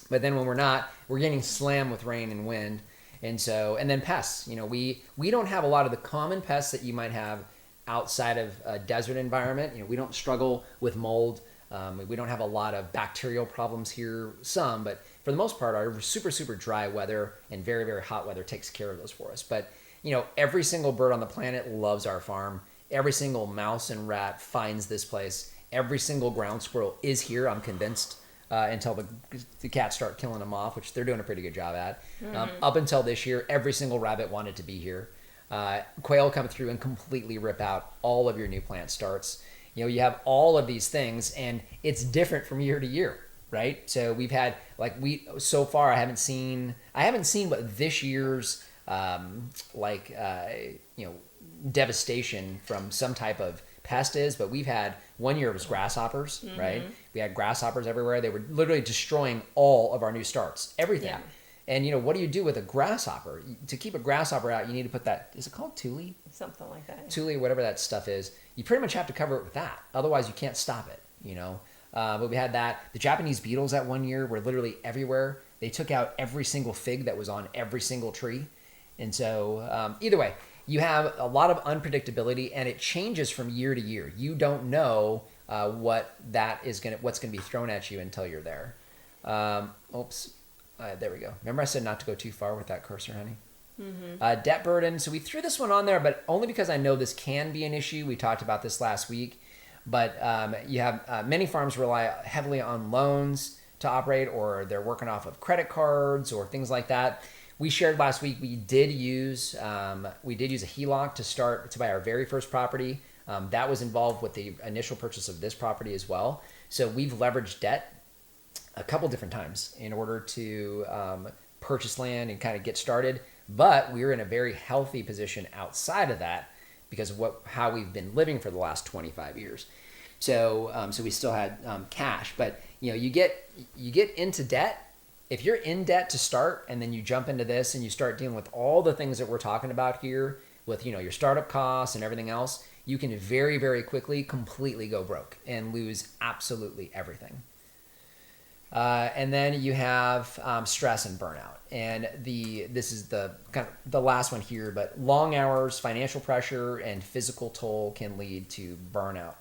But then when we're not, we're getting slammed with rain and wind. And then pests, we don't have a lot of the common pests that you might have outside of a desert environment. We don't struggle with mold. We don't have a lot of bacterial problems here, but for the most part, our super, super dry weather and very, very hot weather takes care of those for us. But, every single bird on the planet loves our farm. Every single mouse and rat finds this place. Every single ground squirrel is here, I'm convinced, until the cats start killing them off, which they're doing a pretty good job at. Up until this year, every single rabbit wanted to be here. Quail come through and completely rip out all of your new plant starts. You have all of these things, and it's different from year to year, right? So we've had so far I haven't seen what this year's devastation from some type of pest is, but we've had one year it was grasshoppers, right? We had grasshoppers everywhere. They were literally destroying all of our new starts, everything. Yeah. And what do you do with a grasshopper? To keep a grasshopper out, you need to put that, is it called tule? Something like that. Tule, whatever that stuff is. You pretty much have to cover it with that. Otherwise, you can't stop it, But we had that. The Japanese beetles that one year were literally everywhere. They took out every single fig that was on every single tree. And so either way, you have a lot of unpredictability, and it changes from year to year. You don't know what's going to be thrown at you until you're there. There we go. Remember I said not to go too far with that cursor, honey? Debt burden. So we threw this one on there, but only because I know this can be an issue. We talked about this last week. But you have many farms rely heavily on loans to operate, or they're working off of credit cards or things like that. We shared last week we did use a HELOC to buy our very first property. That was involved with the initial purchase of this property as well. So we've leveraged debt a couple different times in order to purchase land and kind of get started. But we're in a very healthy position outside of that because of how we've been living for the last 25 years. So we still had cash, but you get into debt. If you're in debt to start, and then you jump into this and you start dealing with all the things that we're talking about here with your startup costs and everything else, you can very, very quickly completely go broke and lose absolutely everything. And then you have stress and burnout, and this is the kind of the last one here. But long hours, financial pressure, and physical toll can lead to burnout.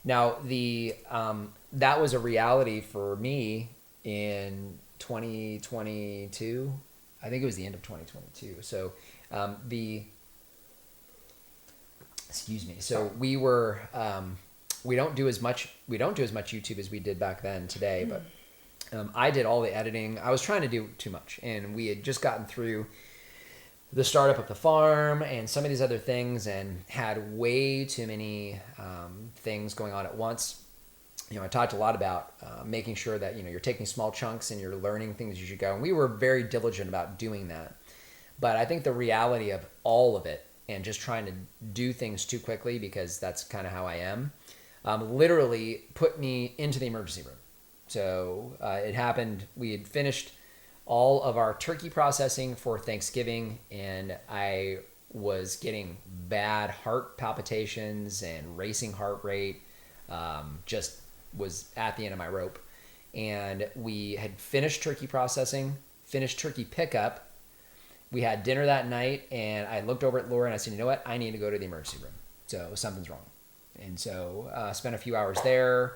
Now, that was a reality for me in 2022. I think it was the end of 2022. So excuse me. So we were we don't do as much YouTube as we did back then today, but. I did all the editing. I was trying to do too much, and we had just gotten through the startup of the farm and some of these other things, and had way too many things going on at once. I talked a lot about making sure that you're taking small chunks and you're learning things as you go, and we were very diligent about doing that. But I think the reality of all of it and just trying to do things too quickly, because that's kind of how I am, literally put me into the emergency room. So it happened, we had finished all of our turkey processing for Thanksgiving, and I was getting bad heart palpitations and racing heart rate, just was at the end of my rope. And we had finished turkey processing, finished turkey pickup. We had dinner that night, and I looked over at Laura and I said, you know what? I need to go to the emergency room. So something's wrong. And so spent a few hours there,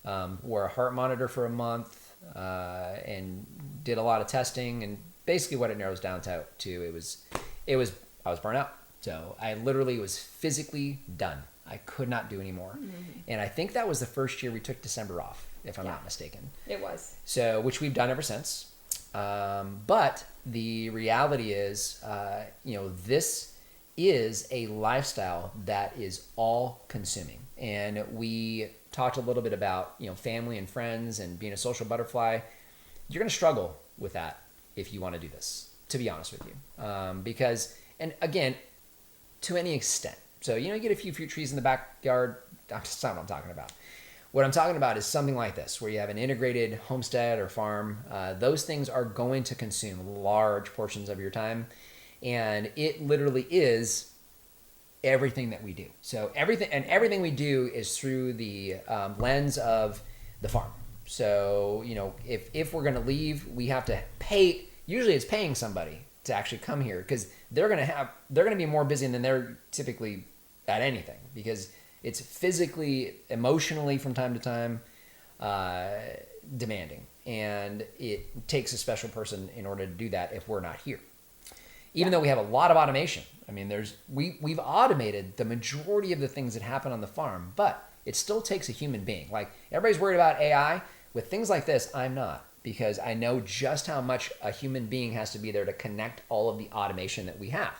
wore a heart monitor for a month, and did a lot of testing. And basically what it narrows down to I was burnt out. So I literally was physically done. I could not do anymore. And I think that was the first year we took December off, if I'm not mistaken. It was. So, which we've done ever since. But the reality is, this is a lifestyle that is all consuming. And we talked a little bit about, family and friends and being a social butterfly. You're going to struggle with that if you want to do this, to be honest with you. Because, and again, to any extent. So, you get a few fruit trees in the backyard. That's not what I'm talking about. What I'm talking about is something like this, where you have an integrated homestead or farm. Those things are going to consume large portions of your time. And it literally is everything that we do. So everything we do is through the lens of the farm. So, if we're going to leave, we have to pay. Usually it's paying somebody to actually come here, because they're going to be more busy than they're typically at anything, because it's physically, emotionally from time to time demanding. And it takes a special person in order to do that if we're not here. Even though we have a lot of automation. I mean, we've automated the majority of the things that happen on the farm, but it still takes a human being. Like, everybody's worried about AI. With things like this, I'm not, because I know just how much a human being has to be there to connect all of the automation that we have.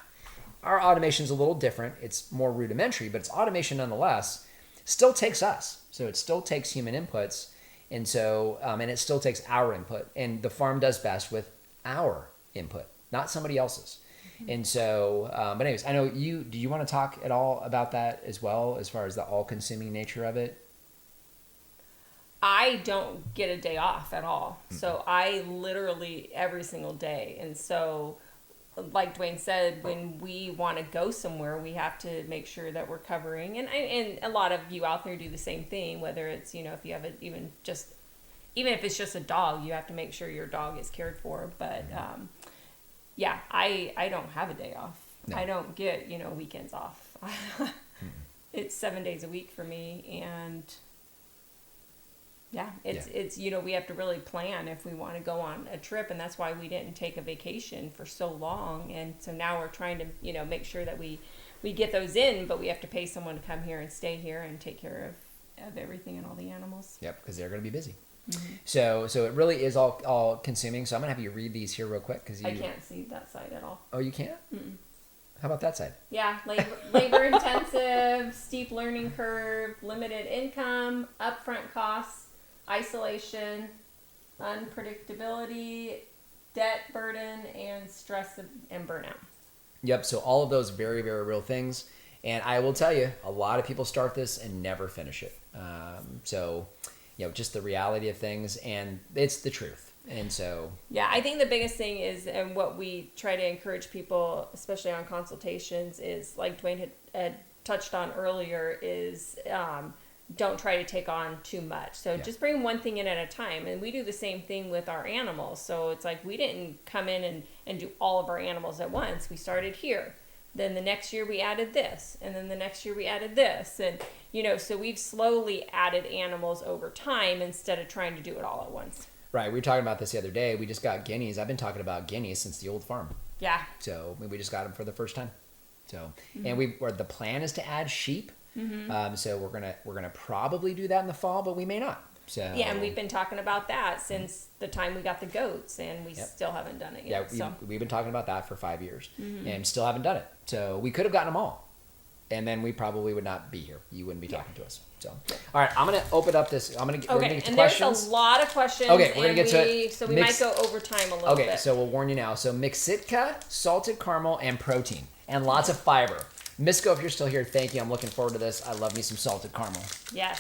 Our automation is a little different. It's more rudimentary, but it's automation nonetheless. Still takes us. So it still takes human inputs. And so, and it still takes our input. And the farm does best with our input, not somebody else's. And so, but anyways, I know do you want to talk at all about that as well, as far as the all-consuming nature of it? I don't get a day off at all. So I literally every single day. And so, like Dwayne said, when we want to go somewhere, we have to make sure that we're covering. And a lot of you out there do the same thing, whether it's, if you have even if it's just a dog, you have to make sure your dog is cared for. But I don't have a day off. No. I don't get, weekends off. It's 7 days a week for me. And it's we have to really plan if we want to go on a trip, and that's why we didn't take a vacation for so long. And so now we're trying to make sure that we get those in, but we have to pay someone to come here and stay here and take care of everything and all the animals. Yep, because they're going to be busy. So it really is all consuming. So I'm gonna have you read these here real quick, because I can't see that side at all. Oh, you can't? How about that side? Yeah, labor intensive, steep learning curve, limited income, upfront costs, isolation, unpredictability, debt burden, and stress and burnout. Yep. So all of those very, very real things. And I will tell you, a lot of people start this and never finish it. Just the reality of things, and it's the truth. And so, yeah, I think the biggest thing is, and what we try to encourage people, especially on consultations, is like Dwayne had touched on earlier, is don't try to take on too much. So just bring one thing in at a time. And we do the same thing with our animals. So it's like we didn't come in and do all of our animals at once. We started here. Then the next year we added this, and then the next year we added this. And, so we've slowly added animals over time instead of trying to do it all at once. Right. We were talking about this the other day. We just got guineas. I've been talking about guineas since the old farm. Yeah. So we just got them for the first time. So, and the plan is to add sheep. So we're gonna probably do that in the fall, but we may not. So yeah, and we've been talking about that since the time we got the goats, and we still haven't done it yet. Yeah, we've been talking about that for 5 years, and still haven't done it. So we could have gotten them all, and then we probably would not be here. You wouldn't be talking to us. So, all right, I'm gonna open up this. We're gonna get to questions. There's a lot of questions. Okay, we're gonna get to it. So we might go over time a little bit. Okay, so we'll warn you now. So Mixitka, salted caramel, and protein, and lots of fiber. Misko, if you're still here, thank you. I'm looking forward to this. I love me some salted caramel. Yes.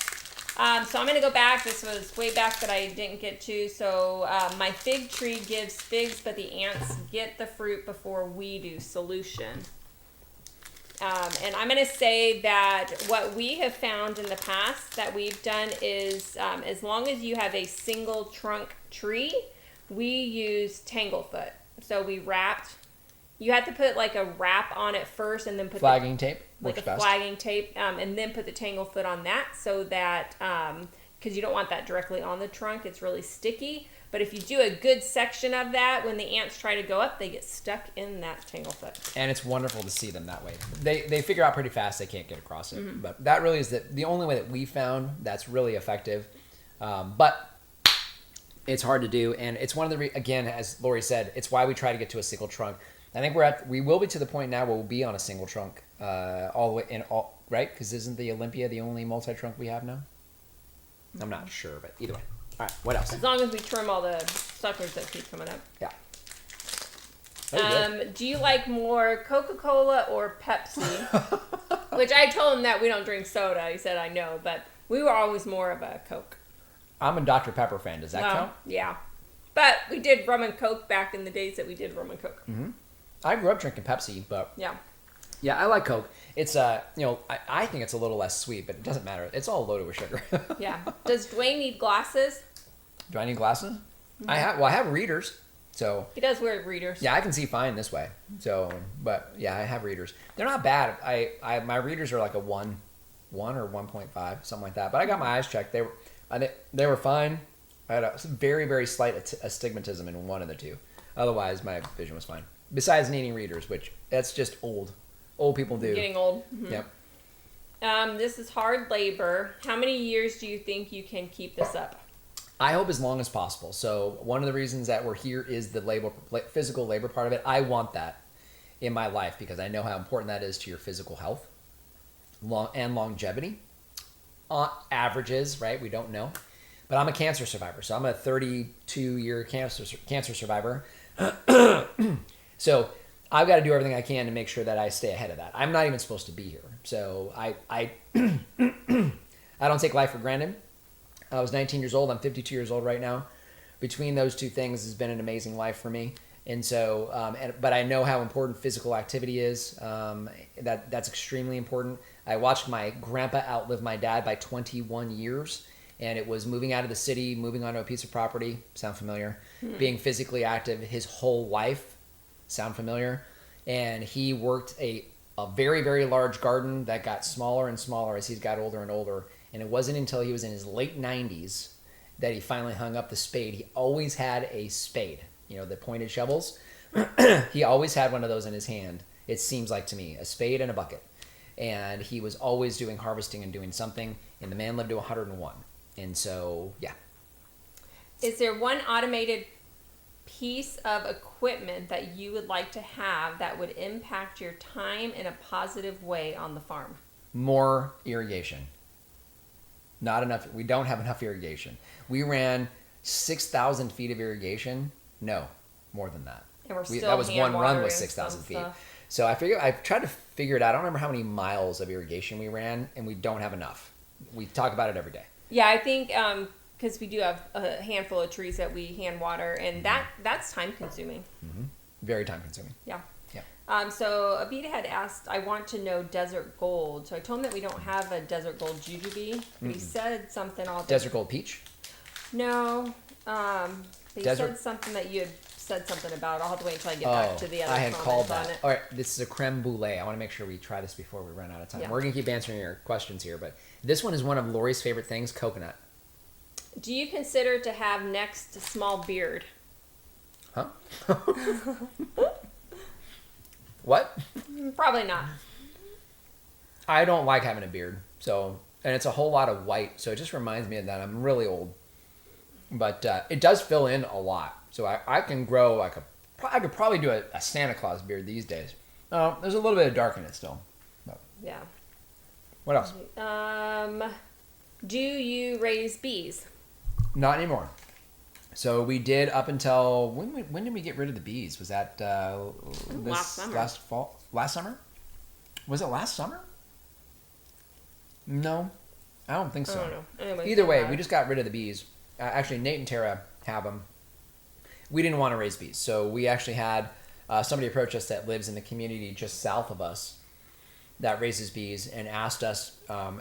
So I'm going to go back. This was way back that I didn't get to. So my fig tree gives figs, but the ants get the fruit before we do. Solution. And I'm going to say that what we have found in the past that we've done is as long as you have a single trunk tree, we use tanglefoot. So we wrapped, you have to put like a wrap on it first and then put flagging tape. Like a best. flagging tape, and then put the tanglefoot on that so that, because you don't want that directly on the trunk, it's really sticky. But if you do a good section of that, when the ants try to go up, they get stuck in that tanglefoot. And it's wonderful to see them that way. They figure out pretty fast they can't get across it. But that really is the only way that we found that's really effective. But it's hard to do. And it's one of the, again, as Lori said, it's why we try to get to a single trunk. I think we will be to the point now where we'll be on a single trunk all the way right? Because isn't the Olympia the only multi-trunk we have now? I'm not sure, but either way. All right, what else? As long as we trim all the suckers that keep coming up. Yeah. Do you like more Coca-Cola or Pepsi? Which I told him that we don't drink soda. He said, I know, but we were always more of a Coke. I'm a Dr. Pepper fan. Does that count? Yeah. But we did rum and Coke back in the days that we did rum and Coke. Mm-hmm. I grew up drinking Pepsi, but yeah, I like Coke. It's I think it's a little less sweet, but it doesn't matter. It's all loaded with sugar. Yeah. Does Dwayne need glasses? Do I need glasses? Mm-hmm. I have readers, so he does wear readers. Yeah, I can see fine this way. So, but yeah, I have readers. They're not bad. My readers are like a 1 or 1.5, something like that. But I got my eyes checked. They were fine. I had a very, very slight astigmatism in one of the two. Otherwise, my vision was fine. Besides needing readers, which that's just old people do. Getting old. Mm-hmm. Yep. This is hard labor. How many years do you think you can keep this up? I hope as long as possible. So one of the reasons that we're here is the physical labor part of it. I want that in my life because I know how important that is to your physical health and longevity. Averages, right? We don't know. But I'm a cancer survivor. So I'm a 32-year cancer survivor. So I've got to do everything I can to make sure that I stay ahead of that. I'm not even supposed to be here. So I don't take life for granted. I was 19 years old. I'm 52 years old right now. Between those two things has been an amazing life for me. And so, but I know how important physical activity is. That's extremely important. I watched my grandpa outlive my dad by 21 years. And it was moving out of the city, moving onto a piece of property. Sound familiar? Being physically active his whole life. Sound familiar? And he worked a very, very large garden that got smaller and smaller as he's got older and older. And it wasn't until he was in his late 90s that he finally hung up the spade. He always had a spade, the pointed shovels. He always had one of those in his hand, it seems like to me, a spade and a bucket. And he was always doing harvesting and doing something. And the man lived to 101. And so, yeah. Is there one automated piece of equipment that you would like to have that would impact your time in a positive way on the farm? More irrigation. Not enough. We don't have enough irrigation. We ran 6,000 feet of irrigation. No, more than that. And we're still that was one run with hand-watering 6,000 feet. stuff. So I've tried to figure it out. I don't remember how many miles of irrigation we ran, and we don't have enough. We talk about it every day. Yeah, I think because we do have a handful of trees that we hand water, and that's time consuming. Mm-hmm. Very time consuming. Yeah. Yeah. So Abida had asked, I want to know desert gold. So I told him that we don't have a desert gold jujube, but he said something all Desert gold peach? No. But he said something that you had said something about. I'll have to wait until I get back to the other I had called on that. it. All right, this is a creme brulee. I want to make sure we try this before we run out of time. Yeah. We're going to keep answering your questions here, but this one is one of Lori's favorite things, coconut. Do you consider to have next a small beard? Huh? What? Probably not. I don't like having a beard, and it's a whole lot of white, so it just reminds me of that. I'm really old. But it does fill in a lot. So I can grow I could probably do a Santa Claus beard these days. There's a little bit of dark in it still. But. Yeah. What else? Do you raise bees? Not anymore. So we did up until when did we get rid of the bees? Was that last summer? Last fall? Last summer? Was it last summer? No, I don't think so. I don't know. Anyways, Either way, we just got rid of the bees. Actually, Nate and Tara have them. We didn't want to raise bees, so we actually had somebody approach us that lives in the community just south of us that raises bees and asked us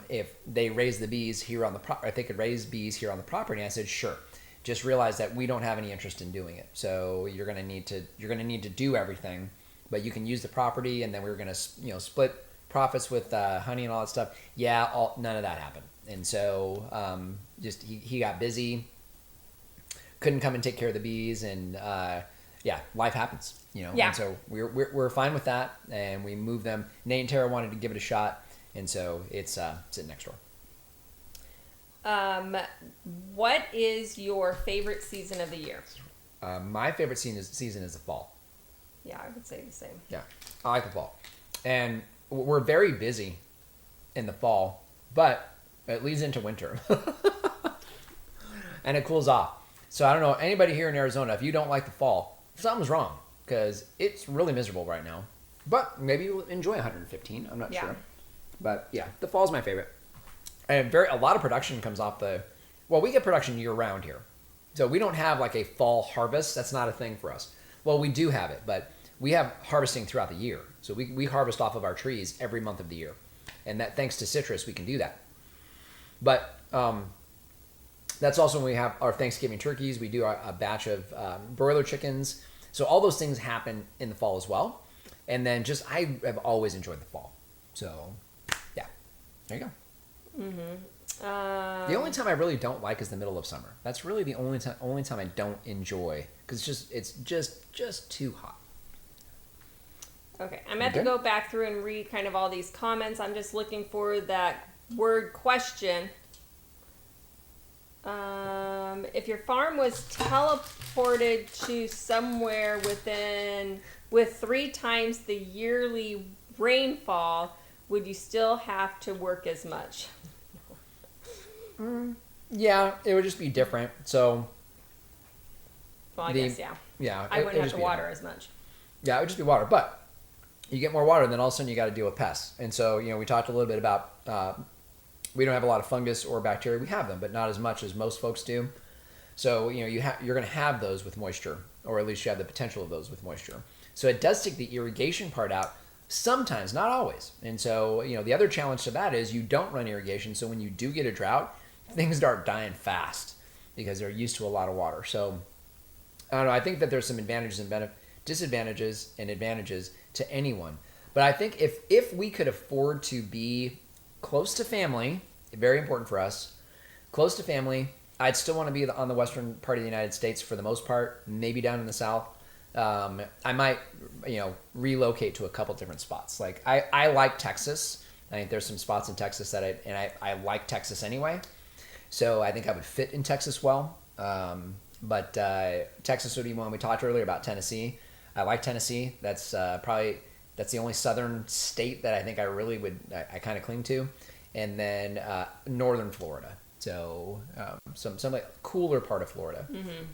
if they raise the bees here on the if they could raise bees here on the property. And I said, sure. Just realize that we don't have any interest in doing it. So you're gonna need to do everything, but you can use the property, and then we were gonna split profits with honey and all that stuff. Yeah, none of that happened. And so just he got busy, couldn't come and take care of the bees, and life happens, Yeah. And so we're fine with that, and we moved them. Nate and Tara wanted to give it a shot, and so it's sitting next door. What is your favorite season of the year? My favorite season is the fall. Yeah, I would say the same. Yeah, I like the fall, and we're very busy in the fall, but it leads into winter, and it cools off. So I don't know anybody here in Arizona, if you don't like the fall, something's wrong, because it's really miserable right now. But maybe you'll enjoy 115. I'm not sure. But yeah, the fall's my favorite. And a lot of production comes off we get production year round here. So we don't have like a fall harvest. That's not a thing for us. Well, we do have it, but we have harvesting throughout the year. So we harvest off of our trees every month of the year. And that, thanks to citrus, we can do that. But that's also when we have our Thanksgiving turkeys. We do a batch of broiler chickens. So all those things happen in the fall as well. And then I have always enjoyed the fall. So yeah, there you go. The only time I really don't like is the middle of summer. That's really the only time I don't enjoy, because it's just too hot. Okay, I'm going to have to go back through and read kind of all these comments. I'm just looking for that word question. If your farm was teleported to somewhere with 3 times the yearly rainfall, would you still have to work as much? Yeah, it would just be different. So, well, I guess, yeah. Yeah, I wouldn't have to water as much. Yeah, it would just be water. But you get more water, and then all of a sudden you got to deal with pests. And so, we talked a little bit about we don't have a lot of fungus or bacteria. We have them, but not as much as most folks do. So, you're going to have those with moisture, or at least you have the potential of those with moisture. So it does take the irrigation part out sometimes, not always. And so, the other challenge to that is you don't run irrigation. So when you do get a drought, things start dying fast because they're used to a lot of water. So I don't know. I think that there's some advantages and disadvantages and advantages to anyone. But I think if we could afford to be close to family, very important for us, close to family, I'd still want to be on the western part of the United States for the most part, maybe down in the south. I might, relocate to a couple different spots. Like I like Texas. I think there's some spots in Texas that I like Texas anyway. So I think I would fit in Texas well. But Texas would be one. We talked earlier about Tennessee. I like Tennessee. That's that's the only southern state that I think I really I kind of cling to. And then northern Florida. So some like cooler part of Florida. Mm-hmm.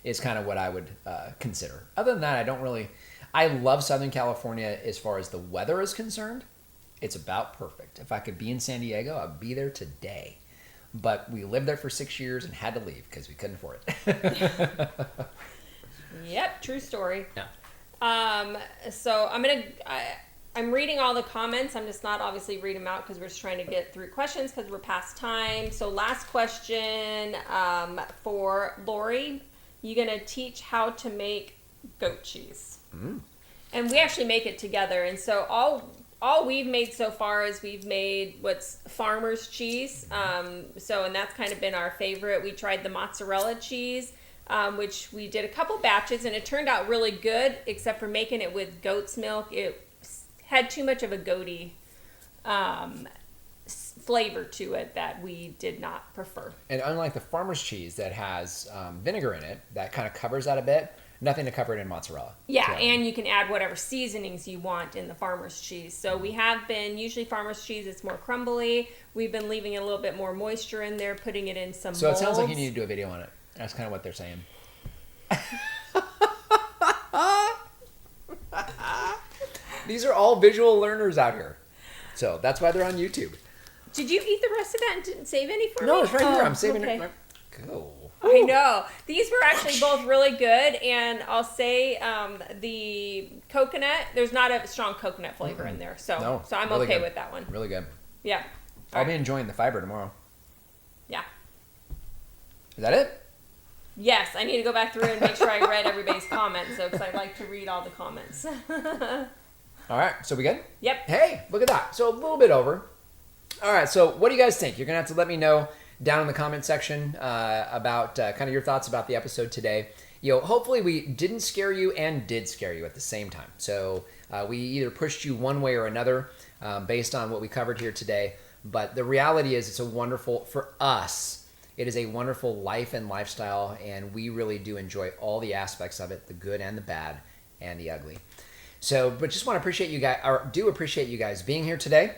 Is kind of what I would consider. Other than that, I love Southern California as far as the weather is concerned. It's about perfect. If I could be in San Diego, I'd be there today. But we lived there for 6 years and had to leave because we couldn't afford it. Yep, true story. Yeah. So I'm reading all the comments. I'm just not obviously reading them out because we're just trying to get through questions because we're past time. So last question for Lori. You gonna teach how to make goat cheese. And we actually make it together. And so all we've made so far is we've made what's farmer's cheese. And that's kind of been our favorite. We tried the mozzarella cheese, which we did a couple batches, and it turned out really good, except for making it with goat's milk. It had too much of a goaty flavor to it that we did not prefer. And unlike the farmer's cheese that has vinegar in it, that kind of covers that a bit, nothing to cover it in mozzarella. Yeah, so. And you can add whatever seasonings you want in the farmer's cheese. So we have been, usually farmer's cheese, it's more crumbly. We've been leaving a little bit more moisture in there, putting it in some molds. So it sounds like you need to do a video on it. That's kind of what they're saying. These are all visual learners out here. So that's why they're on YouTube. Did you eat the rest of that and didn't save any for me? No, it's right here. I'm saving it. Go. I know. These were actually both really good, and I'll say the coconut, there's not a strong coconut flavor in there, so I'm really okay good. with that one. Really good. Yeah. I'll be enjoying the fiber tomorrow. Yeah. Is that it? Yes, I need to go back through and make sure I read everybody's comments, so because I like to read all the comments. All right, so we good? Yep. Hey, look at that. So a little bit over. All right, so what do you guys think? You're going to have to let me know down in the comment section about kind of your thoughts about the episode today. Hopefully we didn't scare you and did scare you at the same time. So we either pushed you one way or another based on what we covered here today. But the reality is it's a wonderful, for us, it is a wonderful life and lifestyle, and we really do enjoy all the aspects of it, the good and the bad and the ugly. So, but just want to appreciate you guys, or do appreciate you guys being here today.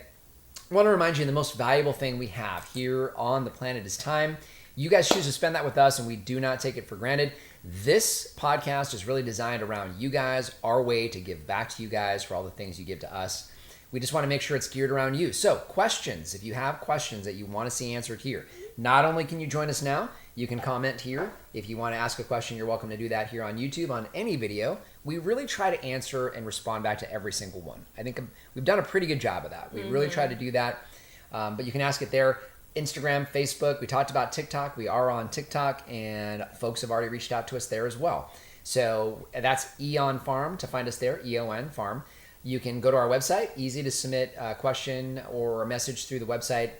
I want to remind you the most valuable thing we have here on the planet is time. You guys choose to spend that with us, and we do not take it for granted. This podcast is really designed around you guys, our way to give back to you guys for all the things you give to us. We just want to make sure it's geared around you. So questions, if you have questions that you want to see answered here, not only can you join us now, you can comment here. If you want to ask a question, you're welcome to do that here on YouTube on any video. We really try to answer and respond back to every single one. I think we've done a pretty good job of that. We really try to do that. But you can ask it there. Instagram, Facebook. We talked about TikTok. We are on TikTok, and folks have already reached out to us there as well. So that's Eon Farm to find us there, EON Farm. You can go to our website. Easy to submit a question or a message through the website.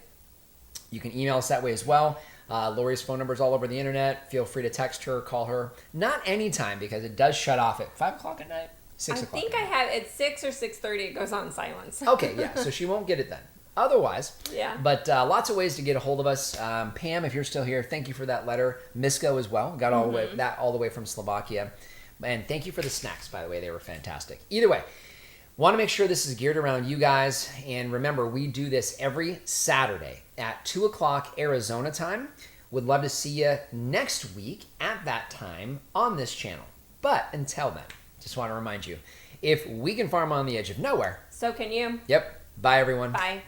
You can email us that way as well. Lori's phone number is all over the internet. Feel free to text her, call her. Not anytime, because it does shut off at 5 o'clock at night, 6 o'clock. I think I have at 6 or 6:30. It goes on silence. Okay, yeah. So she won't get it then. Otherwise, yeah. But lots of ways to get a hold of us. Pam, if you're still here, thank you for that letter. Misko as well. Got all the way from Slovakia. And thank you for the snacks, by the way. They were fantastic. Either way, want to make sure this is geared around you guys. And remember, we do this every Saturday at 2 o'clock Arizona time. Would love to see you next week at that time on this channel. But until then, just want to remind you, if we can farm on the edge of nowhere, so can you. Yep. Bye, everyone. Bye.